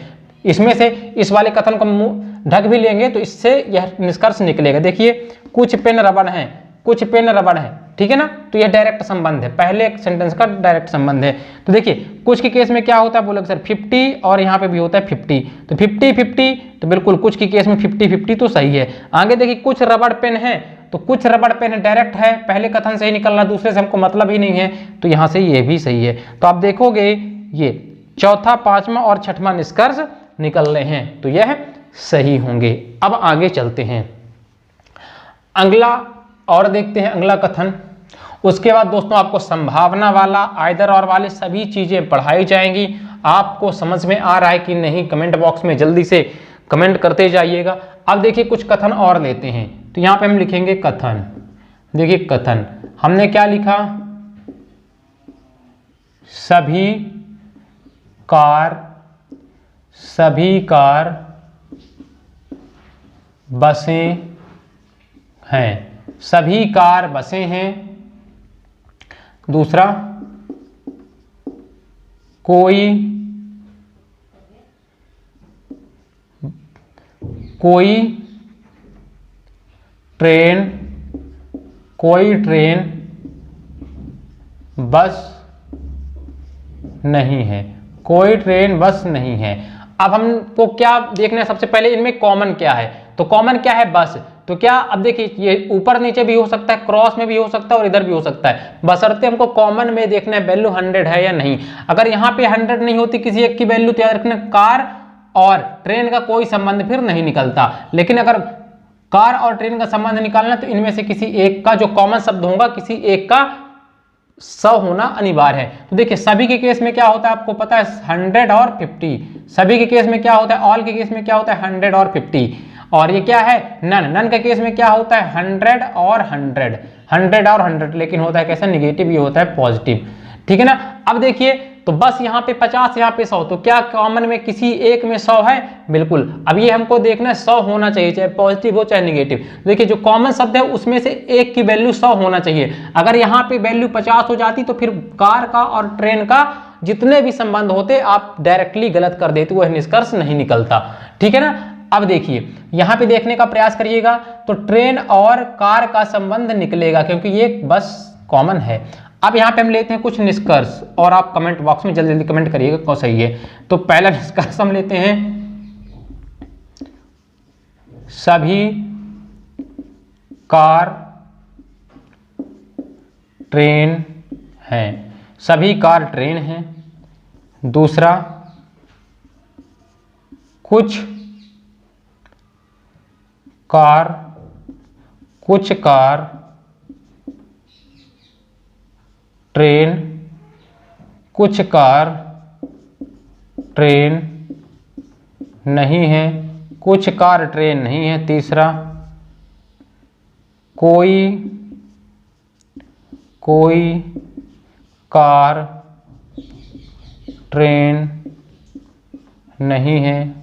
इसमें से इस वाले कथन को मुंह ढक भी लेंगे तो इससे यह निष्कर्ष निकलेगा। देखिए कुछ पेन रबड़ हैं, कुछ पेन रबड़ है, ठीक है ना, तो यह डायरेक्ट संबंध है, पहले एक सेंटेंस का डायरेक्ट संबंध है। तो देखिए कुछ के केस में क्या होता है, बोलोगे सर 50 और यहाँ पे भी होता है 50, तो 50-50, तो बिल्कुल कुछ के केस में 50-50 तो सही है। आगे देखिए कुछ रबड़ पेन है, तो कुछ रबड़ पेन डायरेक्ट है, पहले कथन से ही निकल रहा, दूसरे से हमको मतलब ही नहीं है, तो यहाँ से ये भी सही है। तो आप देखोगे ये चौथा, पांचवा और छठवां निष्कर्ष निकल रहे हैं, तो यह सही होंगे। अब आगे चलते हैं, अगला और देखते हैं अगला कथन। उसके बाद दोस्तों आपको संभावना वाला, आइदर और वाले सभी चीजें पढ़ाई जाएंगी। आपको समझ में आ रहा है कि नहीं, कमेंट बॉक्स में जल्दी से कमेंट करते जाइएगा। अब देखिए कुछ कथन और लेते हैं, तो यहां पे हम लिखेंगे कथन। देखिए कथन हमने क्या लिखा, सभी कार बसें हैं, सभी कार बसें हैं। दूसरा कोई ट्रेन बस नहीं है, कोई ट्रेन बस नहीं है। अब हमको क्या देखना है, सबसे पहले इनमें कॉमन क्या है, तो कॉमन क्या है बस, तो क्या अब देखिए ये ऊपर नीचे भी हो सकता है, क्रॉस में भी हो सकता है और इधर भी हो सकता है, बशर्ते हमको कॉमन में देखना है वैल्यू 100 है या नहीं। अगर यहाँ पे 100 नहीं होती किसी एक की वैल्यू, तो याद रखना कार और ट्रेन का कोई संबंध फिर नहीं निकलता। लेकिन अगर कार और ट्रेन का संबंध निकालना तो इनमें से किसी एक का जो कॉमन शब्द होगा, किसी एक का 100 होना अनिवार्य है। तो देखिए सभी के केस में क्या होता है आपको पता है 100 और 50, सभी के केस में क्या होता है, ऑल के केस में क्या होता है 100 और 50, और ये क्या है नन के केस में क्या होता है 100 और 100, 100 और 100, लेकिन होता है कैसा, निगेटिव, ये होता है पॉजिटिव, ठीक है ना। अब देखिए तो बस यहाँ पे 50, यहाँ पे 100, तो क्या कॉमन में किसी एक में 100 है, बिल्कुल। अब ये हमको देखना है 100 होना चाहिए, चाहे पॉजिटिव हो चाहे निगेटिव। देखिए जो कॉमन शब्द है उसमें से एक की वैल्यू 100 होना चाहिए। अगर यहाँ पे वैल्यू 50 हो जाती तो फिर कार का और ट्रेन का जितने भी संबंध होते आप डायरेक्टली गलत कर देते, वह निष्कर्ष नहीं निकलता, ठीक है ना। अब देखिए यहाँ पे देखने का प्रयास करिएगा, तो ट्रेन और कार का संबंध निकलेगा क्योंकि ये बस कॉमन है। अब यहाँ पे हम लेते हैं कुछ निष्कर्ष, और आप कमेंट बॉक्स में जल्दी जल्दी कमेंट करिएगा कौन सही है। तो पहला निष्कर्ष हम लेते हैं, सभी कार ट्रेन हैं, सभी कार ट्रेन हैं। दूसरा कुछ कार ट्रेन, कुछ कार ट्रेन नहीं है, कुछ कार ट्रेन नहीं है। तीसरा कोई कार ट्रेन नहीं है।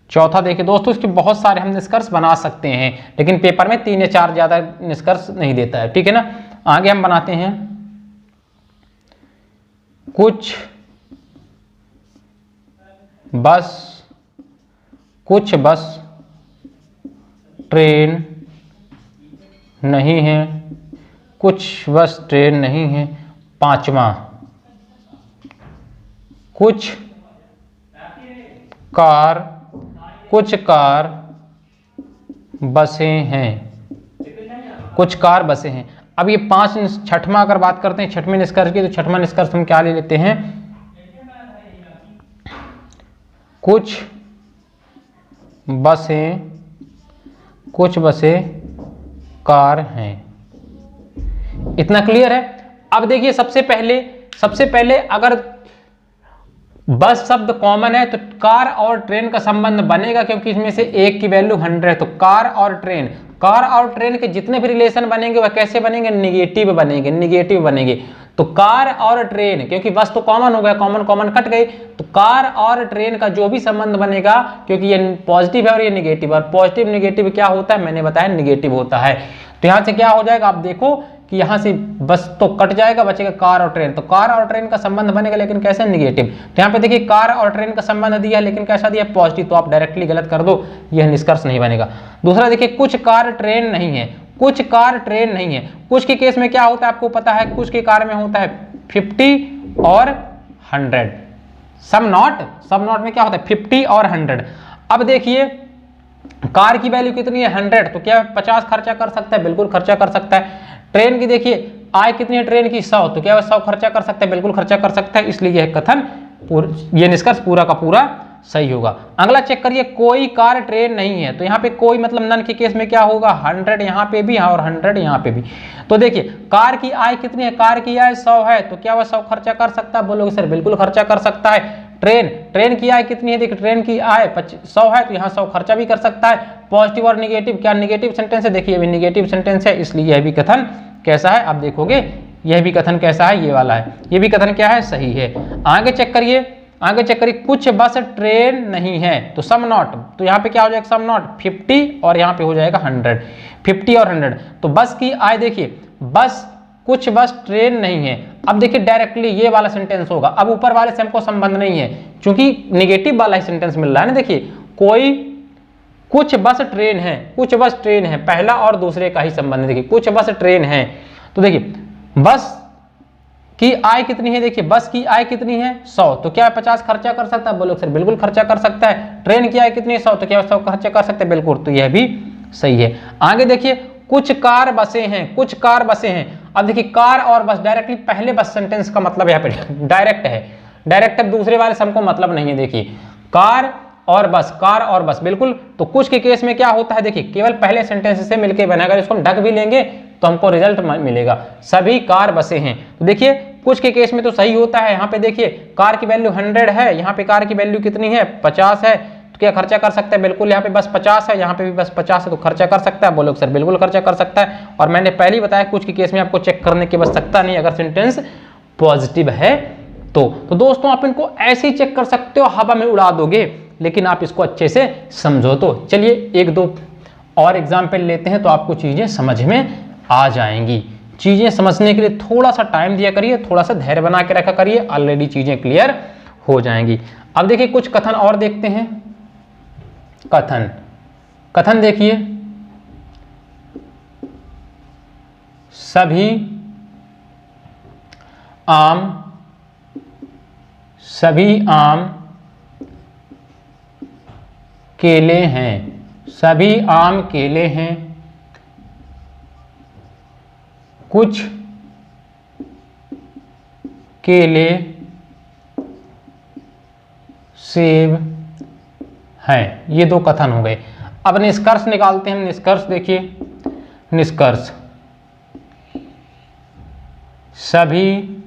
चौथा देखिए दोस्तों, इसके बहुत सारे हम निष्कर्ष बना सकते हैं, लेकिन पेपर में 3 या 4 ज्यादा निष्कर्ष नहीं देता है, ठीक है ना। आगे हम बनाते हैं, कुछ बस, कुछ बस ट्रेन नहीं है, कुछ बस ट्रेन नहीं है। पांचवा, कुछ कार बसें हैं, कुछ कार बसें हैं। अब ये पांच, छठवां अगर बात करते हैं छठवें निष्कर्ष की, तो छठवां निष्कर्ष हम क्या ले लेते हैं, कुछ बसें कार हैं। इतना क्लियर है। अब देखिए सबसे पहले अगर बस शब्द कॉमन है तो कार और ट्रेन का संबंध बनेगा, क्योंकि इसमें से एक की वैल्यू 100 है। तो कार और ट्रेन के जितने भी रिलेशन बनेंगे वह कैसे बनेंगे, निगेटिव बनेंगे। तो कार और ट्रेन, क्योंकि बस तो कॉमन हो गया, कॉमन कट गई, तो कार और ट्रेन का जो भी संबंध बनेगा, क्योंकि ये पॉजिटिव है और ये निगेटिव, और पॉजिटिव निगेटिव क्या होता है, मैंने बताया निगेटिव होता है। तो यहां से क्या हो जाएगा, आप देखो कि यहां से बस तो कट जाएगा, बचेगा कार और ट्रेन। तो कार और ट्रेन का संबंध बनेगा, लेकिन कैसे, निगेटिव। तो यहाँ पे देखिए कार और ट्रेन का संबंध दिया, लेकिन कैसा दिया, पॉजिटिव। तो आप डायरेक्टली गलत कर दो, यह निष्कर्ष नहीं बनेगा। दूसरा देखिए, कुछ कार ट्रेन नहीं है, कुछ के केस में क्या होता है आपको पता है, कुछ के कार में होता है 50 और 100। सम नॉट में क्या होता है, 50 और 100। अब देखिए कार की वैल्यू कितनी है, 100, तो क्या 50 खर्चा कर सकता है, बिल्कुल खर्चा कर सकता है। ट्रेन की देखिए आय कितनी है ट्रेन की, 100, तो क्या वह 100 खर्चा कर सकता है, बिल्कुल खर्चा कर सकता है। इसलिए यह निष्कर्ष पूरा का पूरा सही होगा। अगला चेक करिए, कोई कार ट्रेन नहीं है। तो यहाँ पे कोई मतलब नन के केस में क्या होगा, 100 यहाँ पे भी और 100 यहाँ पे भी। तो देखिए कार की आय कितनी है, कार की आय 100 है, तो क्या वह 100 खर्चा कर सकता है, बोलोगे सर बिल्कुल खर्चा कर सकता है। ट्रेन की आय कितनी है, देखिए ट्रेन की आय 100 है, तो यहाँ 100 खर्चा भी कर सकता है। पॉजिटिव और निगेटिव, क्या निगेटिव सेंटेंस है, देखिए अभी निगेटिव सेंटेंस है, इसलिए यह भी कथन कैसा है, आप देखोगे यह भी कथन कैसा है, ये वाला है, ये भी कथन क्या है, सही है। आगे चेक करिए, कुछ बस ट्रेन नहीं है, तो सम नॉट, तो यहाँ पे क्या हो जाएगा, सम नॉट 50 और यहाँ पे हो जाएगा 100, 50 और 100। तो बस की आय देखिए, कुछ बस ट्रेन नहीं है। अब देखिए डायरेक्टली ये वाला सेंटेंस होगा, अब ऊपर वाले से हमको संबंध नहीं है, क्योंकि निगेटिव वाला ही सेंटेंस मिल रहा है ना। देखिए कुछ बस ट्रेन है, पहला और दूसरे का ही संबंध है। देखिए कुछ बस ट्रेन है, तो देखिए बस की आय कितनी है, देखिए बस की आय कितनी है 100, तो क्या 50 खर्चा कर सकता है, बोलो सर बिल्कुल खर्चा कर सकता है। ट्रेन की आय कितनी है 100, तो क्या 100 खर्चा कर सकते हैं, बिल्कुल, तो यह भी सही है। आगे देखिए, कुछ कार बसें हैं। अब देखिए कार और बस, डायरेक्टली पहले बस सेंटेंस का मतलब यहाँ पे डायरेक्ट है, दूसरे वाले से हमको मतलब नहीं है। देखिए कार और बस बिल्कुल। तो कुछ के केस में क्या होता है, देखिए केवल पहले सेंटेंस से मिलकर बना, अगर इसको हम ढक भी लेंगे तो हमको रिजल्ट मिलेगा, सभी कार बसें हैं। तो देखिए कुछ के केस में तो सही होता है। यहाँ पे देखिए कार की वैल्यू 100 है, यहाँ पे कार की वैल्यू कितनी है 50 है, तो क्या खर्चा कर सकता है, बिल्कुल यहाँ पे बस 50 है, यहाँ पे भी बस 50 है, तो खर्चा कर सकता है, बोलो सर बिल्कुल खर्चा कर सकता है। और मैंने पहले ही बताया कुछ के केस में आपको चेक करने की आवश्यकता नहीं, अगर सेंटेंस पॉजिटिव है तो दोस्तों आप इनको ऐसे ही चेक कर सकते हो, हवा में उड़ा दोगे, लेकिन आप इसको अच्छे से समझो। तो चलिए एक दो और एग्जाम्पल लेते हैं, तो आपको चीजें समझ में आ जाएंगी। चीजें समझने के लिए थोड़ा सा टाइम दिया करिए, थोड़ा सा धैर्य बना के रखा करिए, ऑलरेडी चीजें क्लियर हो जाएंगी। अब देखिए कुछ कथन और देखते हैं। कथन देखिए, सभी आम केले हैं, कुछ केले सेब हैं। ये दो कथन हो गए। अब निष्कर्ष निकालते हैं। निष्कर्ष देखिए, निष्कर्ष सभी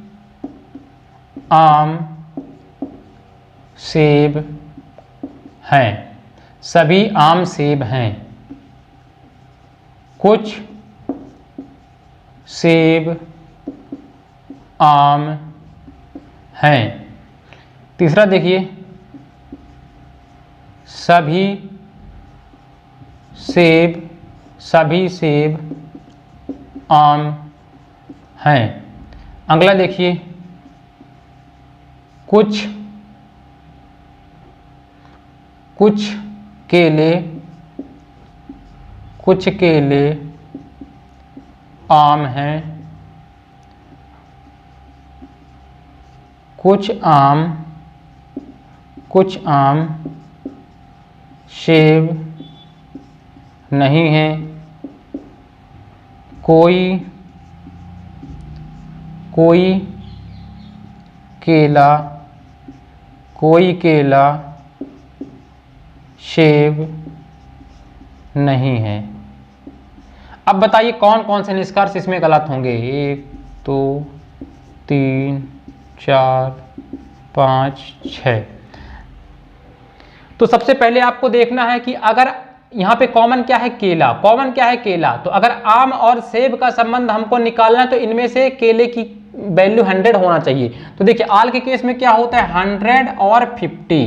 आम सेब हैं, सभी आम सेब हैं, कुछ सेब आम हैं। तीसरा देखिए, सभी सेब आम हैं। अगला देखिए, कुछ कुछ केले आम हैं, कुछ आम सेब नहीं है, कोई केला सेब नहीं है। अब बताइए कौन कौन से निष्कर्ष इसमें गलत होंगे। 1 2 3 4 5 6। तो सबसे पहले आपको देखना है कि अगर यहाँ पे कॉमन क्या है, केला। कॉमन क्या है, केला। तो अगर आम और सेब का संबंध हमको निकालना है तो इनमें से केले की वैल्यू 100 होना चाहिए। तो देखिए आल के केस में क्या होता है, 100 और 50,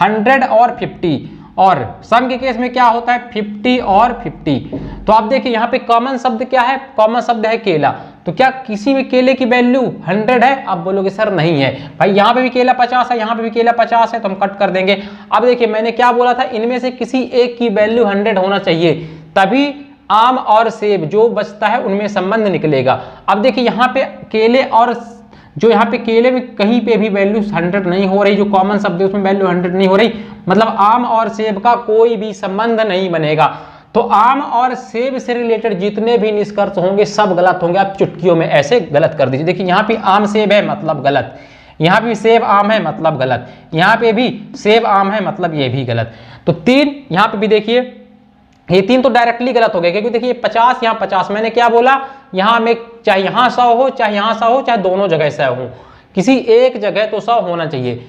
100 और 50, और सम के केस में क्या होता है, 50 और 50। तो आप देखिए यहाँ पे कॉमन शब्द क्या है, कॉमन शब्द है केला। तो क्या किसी भी केले की वैल्यू 100 है? आप बोलोगे सर नहीं है भाई, यहाँ पे भी केला 50 है, यहाँ पे भी केला 50 है, तो हम कट कर देंगे। अब देखिए मैंने क्या बोला था, इनमें से किसी एक की वैल्यू 100 होना चाहिए, तभी आम और सेब जो बचता है उनमें संबंध निकलेगा। अब देखिए यहाँ पे केले और जो यहाँ पे केले में कहीं पे भी वैल्यू 100 नहीं हो रही, जो कॉमन शब्द है उसमें वैल्यू 100 नहीं हो रही, मतलब आम और सेब का कोई भी संबंध नहीं बनेगा। तो आम और सेब से रिलेटेड जितने भी निष्कर्ष होंगे सब गलत होंगे। आप चुटकियों में ऐसे गलत कर दीजिए। देखिए यहाँ पे आम सेब है मतलब गलत, यहाँ पे सेब आम है मतलब गलत, यहाँ पे भी सेब आम है मतलब ये भी गलत। तो 3 यहाँ पे भी देखिए, ये 3 तो डायरेक्टली गलत हो गए, क्योंकि देखिए 50 यहाँ 50, मैंने क्या बोला, यहाँ में चाहे यहाँ 100 हो, चाहे यहाँ 100 हो, चाहे दोनों जगह 100 हो, किसी एक जगह तो 100 होना चाहिए।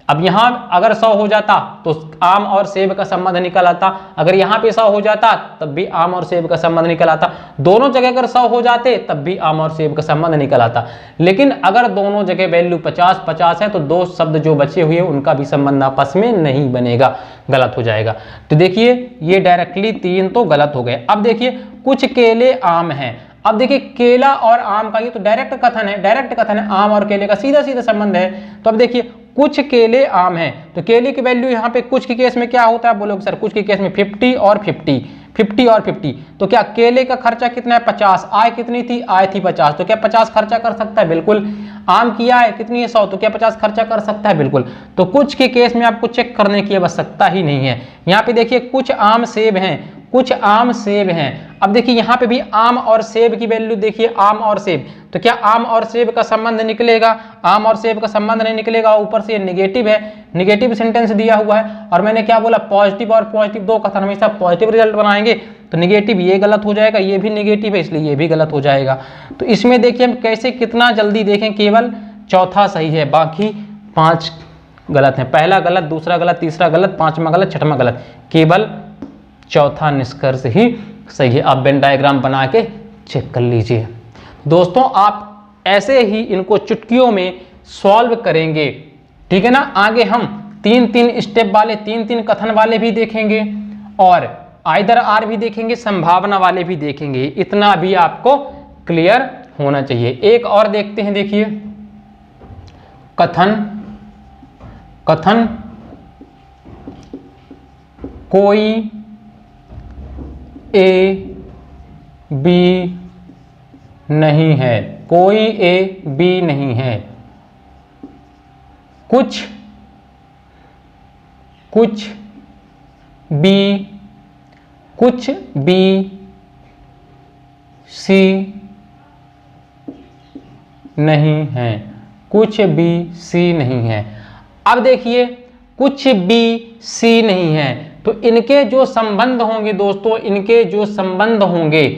अब यहाँ अगर 100 हो जाता तो आम और सेब का संबंध निकल आता, अगर यहाँ पे 100 हो जाता तब भी आम और सेब का संबंध निकल आता, दोनों जगह अगर 100 हो जाते तब भी आम और सेब का संबंध निकल आता। लेकिन अगर दोनों जगह वैल्यू 50-50 है तो दो शब्द जो बचे हुए उनका भी संबंध आपस में नहीं बनेगा, गलत हो जाएगा। तो देखिए ये डायरेक्टली 3 तो गलत हो गए। अब देखिए कुछ केले आम हैं। अब देखिए केला और आम का ये तो डायरेक्ट कथन है, डायरेक्ट कथन है, आम और केले का सीधा सीधा संबंध है। तो अब देखिए कुछ केले आम हैं, तो केले की वैल्यू यहाँ पे कुछ के केस में क्या होता है, बोलोगे सर कुछ के केस में 50 और 50, 50 और 50। तो क्या केले का खर्चा कितना है, 50, आय कितनी थी, आय थी 50, तो क्या 50 खर्चा कर सकता है, बिल्कुल। आम की आय कितनी है, 100, तो क्या 50 खर्चा कर सकता है, बिल्कुल। तो कुछ के केस में आपको चेक करने की आवश्यकता ही नहीं है। यहाँ पे देखिए कुछ आम सेब हैं, कुछ आम सेब हैं। अब देखिए यहाँ पे भी आम और सेब की वैल्यू देखिए, आम और सेब, तो क्या आम और सेब का संबंध निकलेगा, आम और सेब का संबंध नहीं निकलेगा। ऊपर से नेगेटिव है, नेगेटिव सेंटेंस दिया हुआ है, और मैंने क्या बोला, पॉजिटिव और पॉजिटिव दो कथन हमेशा पॉजिटिव रिजल्ट बनाएंगे। तो नेगेटिव ये गलत हो जाएगा, ये भी नेगेटिव है इसलिए ये भी गलत हो जाएगा। तो इसमें देखिए हम कैसे कितना जल्दी देखें, केवल चौथा सही है, बाकी 5 गलत है। पहला गलत, दूसरा गलत, तीसरा गलत, 5वां गलत, 6वां गलत, केवल चौथा निष्कर्ष ही सही है। आप वेन डायग्राम बना के चेक कर लीजिए। दोस्तों आप ऐसे ही इनको चुटकियों में सॉल्व करेंगे, ठीक है ना। आगे हम 3-3 स्टेप वाले, 3-3 कथन वाले भी देखेंगे, और आइदर आर भी देखेंगे, संभावना वाले भी देखेंगे। इतना भी आपको क्लियर होना चाहिए। एक और देखते हैं, देखिए कथन, कथन कोई ए बी नहीं है, कोई ए बी नहीं है, कुछ बी सी नहीं है, कुछ बी सी नहीं है। अब देखिए कुछ बी सी नहीं है, तो इनके जो संबंध होंगे दोस्तों, इनके जो संबंध होंगे,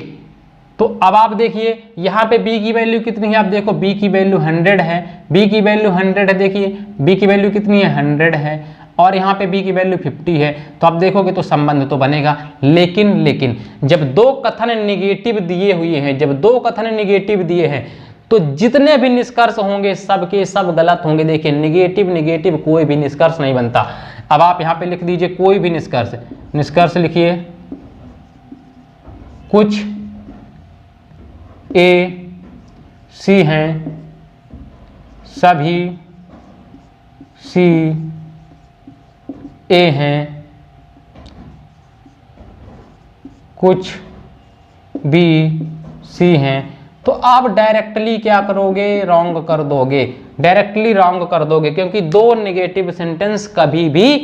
तो अब आप देखिए यहाँ पे b की वैल्यू कितनी है, आप देखो b की वैल्यू 100 है, b की वैल्यू 100 है, देखिए b की वैल्यू कितनी है, 100 है, और यहाँ पे b की वैल्यू 50 है। तो आप देखोगे तो संबंध तो बनेगा। लेकिन जब दो कथन निगेटिव दिए हुए हैं, जब दो कथन निगेटिव दिए हैं, तो जितने भी निष्कर्ष होंगे सबके सब गलत होंगे। देखिए नेगेटिव नेगेटिव कोई भी निष्कर्ष नहीं बनता। अब आप यहाँ पे लिख दीजिए कोई भी निष्कर्ष, निष्कर्ष लिखिए, कुछ ए सी हैं, सभी सी ए हैं, कुछ बी सी हैं, तो आप डायरेक्टली क्या करोगे, रॉन्ग कर दोगे, डायरेक्टली रॉन्ग कर दोगे, क्योंकि दो नेगेटिव सेंटेंस कभी भी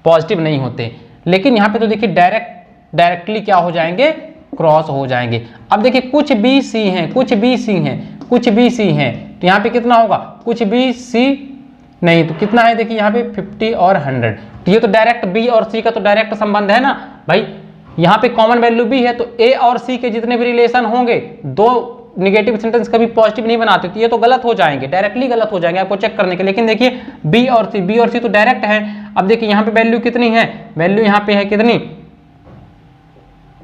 पॉजिटिव नहीं होते। लेकिन यहाँ पे तो देखिए डायरेक्टली क्या हो जाएंगे, क्रॉस हो जाएंगे। अब देखिए कुछ बी सी हैं, कुछ बी सी हैं, कुछ बी सी हैं, तो यहाँ पे कितना होगा, कुछ बी सी नहीं, तो कितना है देखिए यहाँ पे 50 और 100। तो ये तो डायरेक्ट बी और सी का तो डायरेक्ट संबंध है ना भाई, यहाँ पे कॉमन वैल्यू बी है, तो ए और सी के जितने भी रिलेशन होंगे, दो नेगेटिव सेंटेंस कभी पॉजिटिव नहीं बनाते, तो ये तो गलत हो जाएंगे, डायरेक्टली गलत हो जाएंगे आपको चेक करने के। लेकिन देखिए बी और सी तो डायरेक्ट है। अब देखिए यहाँ पे वैल्यू कितनी है, वैल्यू यहाँ पे है कितनी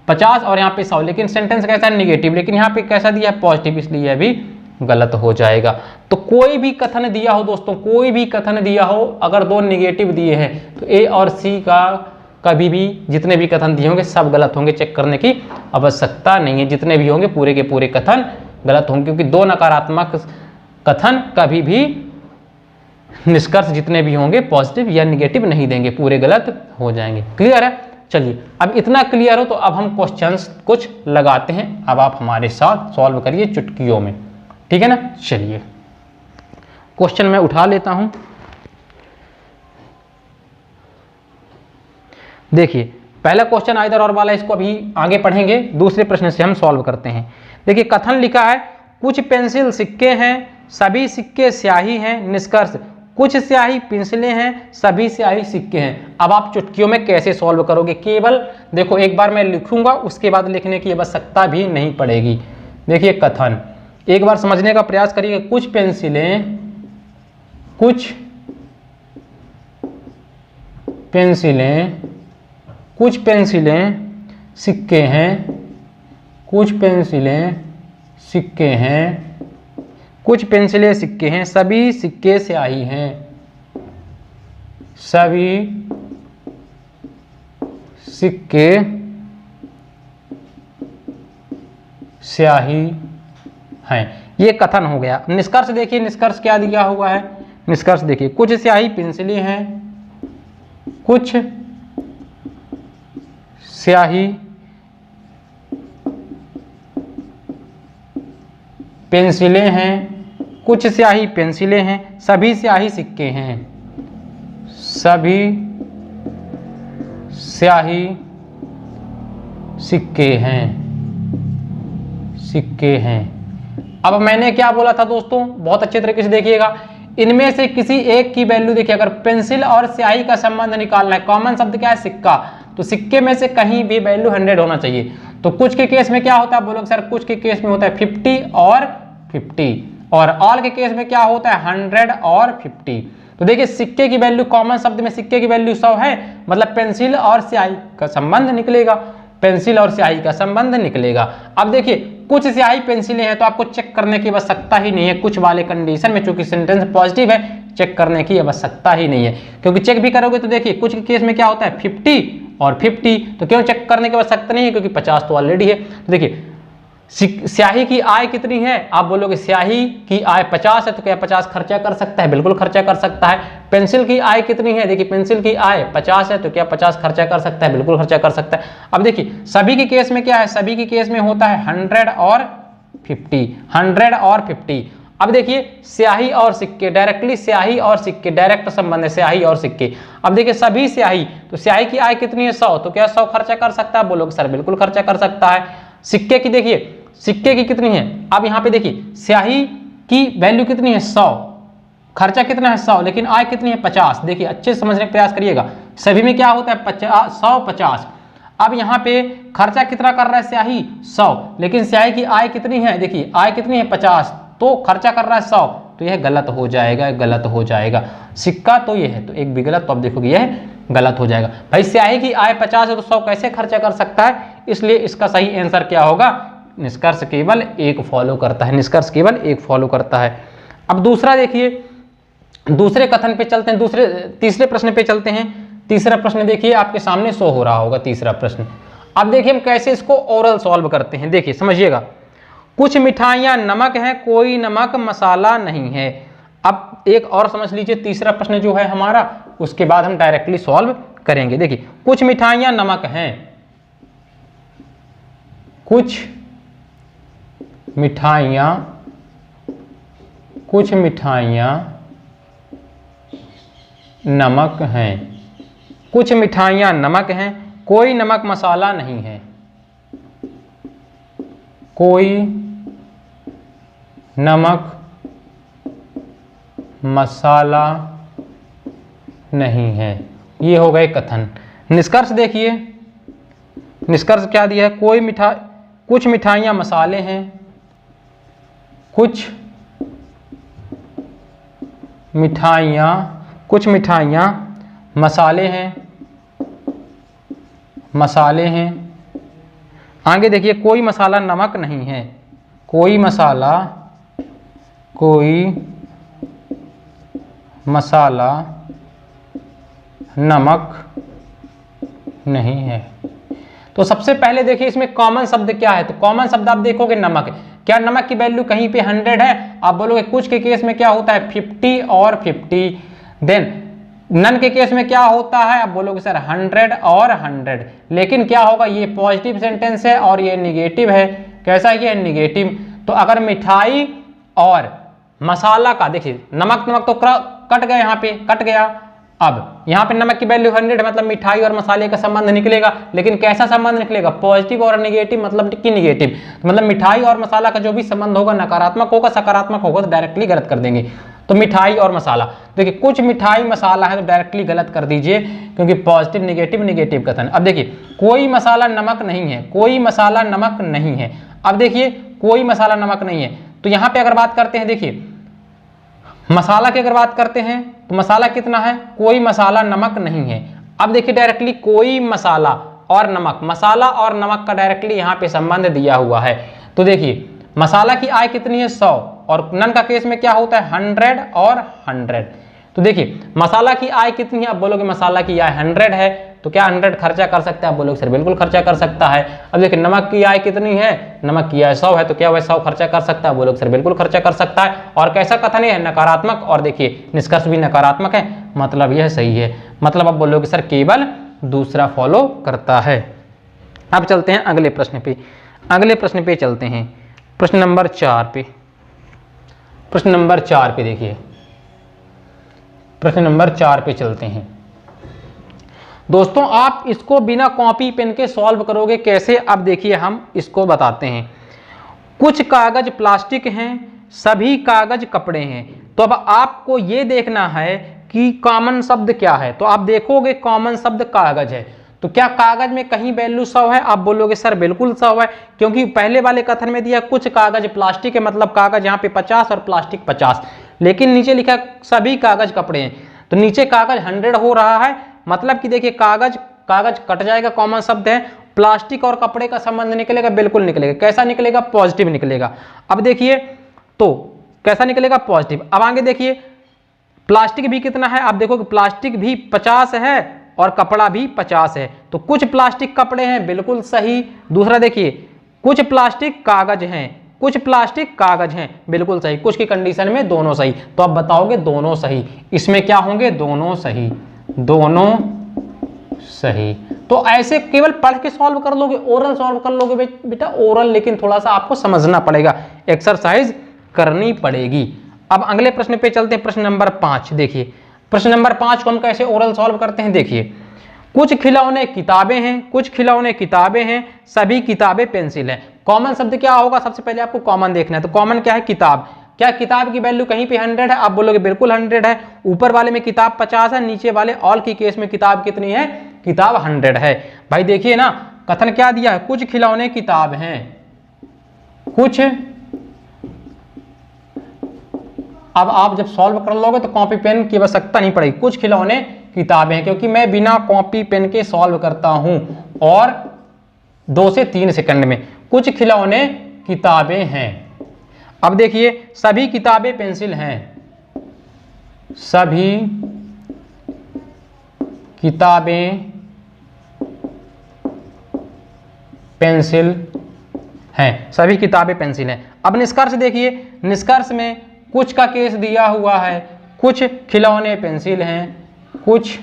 50 और यहाँ पे 100, लेकिन सेंटेंस कैसा है, निगेटिव, लेकिन यहाँ पे कैसा दिया है, पॉजिटिव, इसलिए अभी गलत हो जाएगा। तो कोई भी कथन दिया हो दोस्तों, कोई भी कथन दिया हो, अगर दो निगेटिव दिए हैं तो ए और सी का कभी भी जितने भी कथन दिए होंगे सब गलत होंगे, चेक करने की आवश्यकता नहीं है, जितने भी होंगे पूरे के पूरे कथन गलत होंगे, क्योंकि दो नकारात्मक कथन कभी भी निष्कर्ष जितने भी होंगे पॉजिटिव या निगेटिव नहीं देंगे, पूरे गलत हो जाएंगे। क्लियर है? चलिए अब इतना क्लियर हो तो अब हम क्वेश्चंस कुछ लगाते हैं, अब आप हमारे साथ सॉल्व करिए चुटकियों में, ठीक है ना। चलिए क्वेश्चन मैं उठा लेता हूं। देखिए पहला क्वेश्चन आइदर और वाला, इसको अभी आगे पढ़ेंगे, दूसरे प्रश्न से हम सॉल्व करते हैं। देखिए कथन लिखा है, कुछ पेंसिल सिक्के हैं, सभी सिक्के स्याही हैं, निष्कर्ष कुछ स्याही पेंसिलें हैं, सभी स्याही सिक्के हैं। अब आप चुटकियों में कैसे सॉल्व करोगे, केवल देखो एक बार मैं लिखूंगा, उसके बाद लिखने की आवश्यकता भी नहीं पड़ेगी। देखिए कथन एक बार समझने का प्रयास करिए, कुछ पेंसिलें सिक्के हैं, कुछ पेंसिलें सिक्के हैं, कुछ पेंसिलें सिक्के हैं, सभी सिक्के स्याही हैं, सभी सिक्के स्याही हैं। ये कथन हो गया। निष्कर्ष देखिए, निष्कर्ष क्या दिया हुआ है, निष्कर्ष देखिए, कुछ स्याही पेंसिलें हैं, कुछ स्याही पेंसिलें हैं, कुछ स्याही पेंसिलें हैं, सभी स्याही सिक्के हैं, सभी स्याही सिक्के हैं, सिक्के हैं। अब मैंने क्या बोला था दोस्तों, बहुत अच्छे तरीके से देखिएगा, इनमें से किसी एक की वैल्यू देखिए, अगर पेंसिल और स्याही का संबंध निकालना है, कॉमन शब्द क्या है, सिक्का, तो सिक्के में से कहीं भी वैल्यू 100 होना चाहिए। तो कुछ के केस में क्या होता है, बोलोगे सर कुछ के केस में होता है 50 और 50, और ऑल के केस में क्या होता है 100 और 50। तो देखिए सिक्के की वैल्यू, कॉमन शब्द में सिक्के की वैल्यू 100 है, मतलब पेंसिल और स्याही का संबंध निकलेगा, पेंसिल और स्याही का संबंध निकलेगा। अब देखिए कुछ स्याही पेंसिलें हैं, तो आपको चेक करने की आवश्यकता ही नहीं है, कुछ वाले कंडीशन में, चूंकि सेंटेंस पॉजिटिव है, चेक करने की आवश्यकता ही नहीं है, क्योंकि चेक भी करोगे तो देखिए कुछ के केस में क्या होता है 50 और 50, तो क्यों चेक करने की आवश्यकता नहीं है, क्योंकि 50 तो ऑलरेडी है। तो देखिए स्याही की आय कितनी है, आप बोलोगे स्याही की आय 50 है, तो क्या 50 खर्चा कर सकता है, बिल्कुल खर्चा कर सकता है। पेंसिल की आय कितनी है, देखिए पेंसिल की आय 50 है, तो क्या 50 खर्चा कर सकता है, बिल्कुल खर्चा कर सकता है। अब देखिए सभी के केस में क्या है, सभी के केस में होता है 100 और 50, 100 और 50। अब देखिए स्याही और सिक्के, डायरेक्टली स्याही और सिक्के, डायरेक्ट संबंध है स्याही और सिक्के। अब देखिए सभी स्याही, तो स्याही की आय कितनी है 100, तो क्या 100 खर्चा कर सकता है, बोलोगे सर बिल्कुल खर्चा कर सकता है। सिक्के की देखिए, सिक्के की कितनी है, अब यहाँ पे देखिए स्याही की वैल्यू कितनी है 100, खर्चा कितना है 100, लेकिन आय कितनी है 50। देखिए अच्छे से समझने का प्रयास करिएगा, सभी में क्या होता है 100 50। अब यहाँ पे खर्चा कितना कर रहा है स्याही 100, लेकिन स्याही की आय कितनी है, देखिए आय कितनी है 50, तो खर्चा कर रहा है 100, तो यह गलत हो जाएगा, गलत हो जाएगा। सिक्का तो ये है, तो एक भी गलत, तो अब देखोगे यह गलत हो जाएगा। भाई स्याही की आय 50 है, तो 100 कैसे खर्चा कर सकता है, इसलिए इसका सही आंसर क्या होगा, निष्कर्ष केवल एक फॉलो करता है, निष्कर्ष केवल एक फॉलो करता है। अब दूसरा देखिए, दूसरे कथन पे चलते हैं, तीसरे प्रश्न पे चलते हैं। तीसरा प्रश्न देखिए आपके सामने शो हो रहा होगा, तीसरा प्रश्न। अब देखिए हम कैसे इसको ओरल सॉल्व करते हैं, देखिए समझिएगा। कुछ मिठाइयाँ नमक है, कोई नमक मसाला नहीं है। अब एक और समझ लीजिए, तीसरा प्रश्न जो है हमारा, उसके बाद हम डायरेक्टली सॉल्व करेंगे। देखिए कुछ मिठाइयाँ नमक हैं, कुछ मिठाइयाँ नमक हैं। कुछ मिठाइयाँ नमक हैं, कोई नमक मसाला नहीं है। कोई नमक मसाला नहीं है। ये हो गए कथन। निष्कर्ष देखिए, निष्कर्ष क्या दिया है? कुछ मिठाइयाँ मसाले हैं, कुछ मिठाइयाँ मसाले हैं। आगे देखिए, कोई मसाला नमक नहीं है। कोई मसाला नमक नहीं है। तो सबसे पहले देखिए इसमें कॉमन शब्द क्या है, तो कॉमन शब्द आप देखोगे नमक। क्या नमक की वैल्यू कहीं पे 100 है? आप बोलोगे कुछ के केस में क्या होता है 50 और 50। देन नन के केस में क्या होता है? आप बोलोगे सर 100 और 100। लेकिन क्या होगा, ये पॉजिटिव सेंटेंस है और ये निगेटिव है। कैसा है ये? निगेटिव। तो अगर मिठाई और मसाला का देखिए, नमक तो कट गया, यहाँ पे कट गया। अब यहाँ पे नमक की वैल्यू 100 है, मतलब मिठाई और मसाले का संबंध निकलेगा। लेकिन कैसा संबंध निकलेगा? पॉजिटिव और नेगेटिव, मतलब कि निगेटिव। मतलब मिठाई और मसाला का जो भी संबंध होगा नकारात्मक होगा, सकारात्मक होगा तो डायरेक्टली गलत कर देंगे। तो मिठाई और मसाला, देखिए कुछ मिठाई मसाला है तो डायरेक्टली गलत कर दीजिए, क्योंकि पॉजिटिव निगेटिव कथन। अब देखिए कोई मसाला नमक नहीं है, कोई मसाला नमक नहीं है। अब देखिए कोई मसाला नमक नहीं है, तो यहाँ पे अगर बात करते हैं, देखिए मसाला की अगर बात करते हैं तो मसाला कितना है? कोई मसाला नमक नहीं है। अब देखिए डायरेक्टली कोई मसाला और नमक, मसाला और नमक का डायरेक्टली यहाँ पे संबंध दिया हुआ है। तो देखिए मसाला की आय कितनी है? 100, और नन का केस में क्या होता है? 100 और 100। तो देखिए मसाला की आय कितनी है? आप बोलोगे मसाला की आय 100 है, तो क्या 100 खर्चा कर सकता है? आप बोलोगे सर बिल्कुल खर्चा कर सकता है। अब देखिए नमक की आय कितनी है? नमक की आय 100 है, तो क्या वह 100 खर्चा कर सकता है? बोलोगे सर बिल्कुल खर्चा कर सकता है। और कैसा कथन है? नकारात्मक। और देखिए निष्कर्ष भी नकारात्मक है, मतलब यह सही है। मतलब आप बोलोगे सर केवल दूसरा फॉलो करता है। अब चलते हैं अगले प्रश्न पे। अगले प्रश्न पे चलते हैं, प्रश्न नंबर 4 पे। प्रश्न नंबर 4 पे देखिए, प्रश्न नंबर 4 पे चलते हैं। दोस्तों आप इसको बिना कॉपी पेन के सॉल्व करोगे कैसे? अब देखिए हम इसको बताते हैं। कुछ कागज प्लास्टिक हैं, सभी कागज कपड़े हैं। तो अब आपको ये देखना है कि कॉमन शब्द क्या है। तो आप देखोगे कॉमन शब्द कागज है, तो क्या कागज में कहीं वैल्यू 100 है? आप बोलोगे सर बिल्कुल 100 है, क्योंकि पहले वाले कथन में दिया कुछ कागज प्लास्टिक है, मतलब कागज यहाँ पे 50 और प्लास्टिक 50। लेकिन नीचे लिखा सभी कागज कपड़े हैं, तो नीचे कागज 100 हो रहा है। मतलब कि देखिए कागज कट जाएगा, कॉमन शब्द है। प्लास्टिक और कपड़े का संबंध निकलेगा, बिल्कुल निकलेगा। कैसा निकलेगा? पॉजिटिव निकलेगा। अब देखिए तो कैसा निकलेगा? पॉजिटिव। अब आगे देखिए प्लास्टिक भी कितना है? आप देखो कि प्लास्टिक भी 50 है और कपड़ा भी 50 है, तो कुछ प्लास्टिक कपड़े हैं, बिल्कुल सही। दूसरा देखिए कुछ प्लास्टिक कागज हैं, कुछ प्लास्टिक कागज हैं, बिल्कुल सही। कुछ की कंडीशन में दोनों सही, तो आप बताओगे दोनों सही। इसमें क्या होंगे? दोनों सही, दोनों सही। तो ऐसे केवल पढ़ के सॉल्व कर लोगे, ओरल सॉल्व कर लोगे बेटा ओरल, लेकिन थोड़ा सा आपको समझना पड़ेगा, एक्सरसाइज करनी पड़ेगी। अब अगले प्रश्न पे चलते हैं, प्रश्न नंबर 5। देखिए प्रश्न नंबर 5 को हम कैसे ओरल सॉल्व करते हैं। देखिए कुछ खिलौने किताबें हैं, कुछ खिलौने किताबें हैं, सभी किताबें पेंसिल हैं। कॉमन शब्द क्या होगा? सबसे पहले आपको कॉमन देखना है, तो कॉमन क्या है? किताब। क्या किताब की वैल्यू कहीं पे 100 है? आप बोलोगे बिल्कुल 100 है। ऊपर वाले में किताब 50 है, नीचे वाले ऑल की केस में किताब कितनी है? किताब 100 है। भाई देखिए ना कथन क्या दिया है? कुछ खिलौने किताब हैं, कुछ। अब आप जब सॉल्व कर लोगे तो कॉपी पेन की आवश्यकता नहीं पड़ेगी। कुछ खिलौने किताबें, क्योंकि मैं बिना कॉपी पेन के सॉल्व करता हूं और 2 से 3 सेकंड में। कुछ खिलौने किताबें हैं। अब देखिए सभी किताबें पेंसिल हैं, सभी किताबें पेंसिल हैं, सभी किताबें पेंसिल हैं। अब निष्कर्ष देखिए, निष्कर्ष में कुछ का केस दिया हुआ है, कुछ खिलौने पेंसिल हैं, कुछ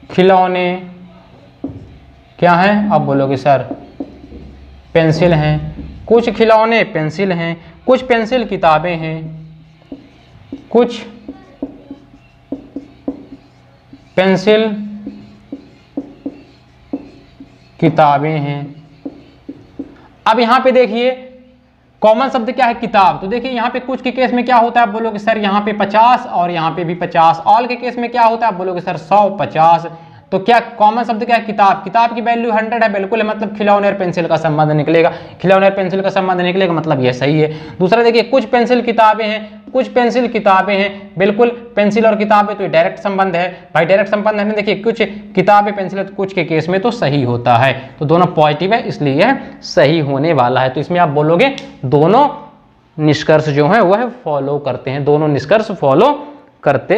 खिलौने क्या है? आप बोलोगे सर पेंसिल हैं, कुछ खिलौने पेंसिल हैं, कुछ पेंसिल किताबें हैं, कुछ पेंसिल किताबें हैं। अब यहां पे देखिए कॉमन शब्द क्या है? किताब। तो देखिए यहाँ पे कुछ के केस में क्या होता है? आप बोलोगे सर यहाँ पे 50 और यहाँ पे भी 50। ऑल के केस में क्या होता है? आप बोलोगे सर 100, 50। तो क्या कॉमन शब्द क्या है? किताब। किताब की वैल्यू 100 है, बिल्कुल है, मतलब खिलौने और पेंसिल का संबंध निकलेगा। खिलौने और पेंसिल का संबंध निकलेगा, मतलब यह सही है। दूसरा देखिए कुछ पेंसिल किताबें हैं, कुछ पेंसिल किताबें हैं, बिल्कुल पेंसिल और किताबें तो डायरेक्ट संबंध है भाई, डायरेक्ट संबंध है ना। देखिए कुछ किताबें पेंसिल, कुछ के केस में तो सही होता है, तो दोनों पॉजिटिव है, इसलिए यह सही होने वाला है। तो इसमें आप बोलोगे दोनों निष्कर्ष जो है वह फॉलो करते हैं, दोनों निष्कर्ष फॉलो करते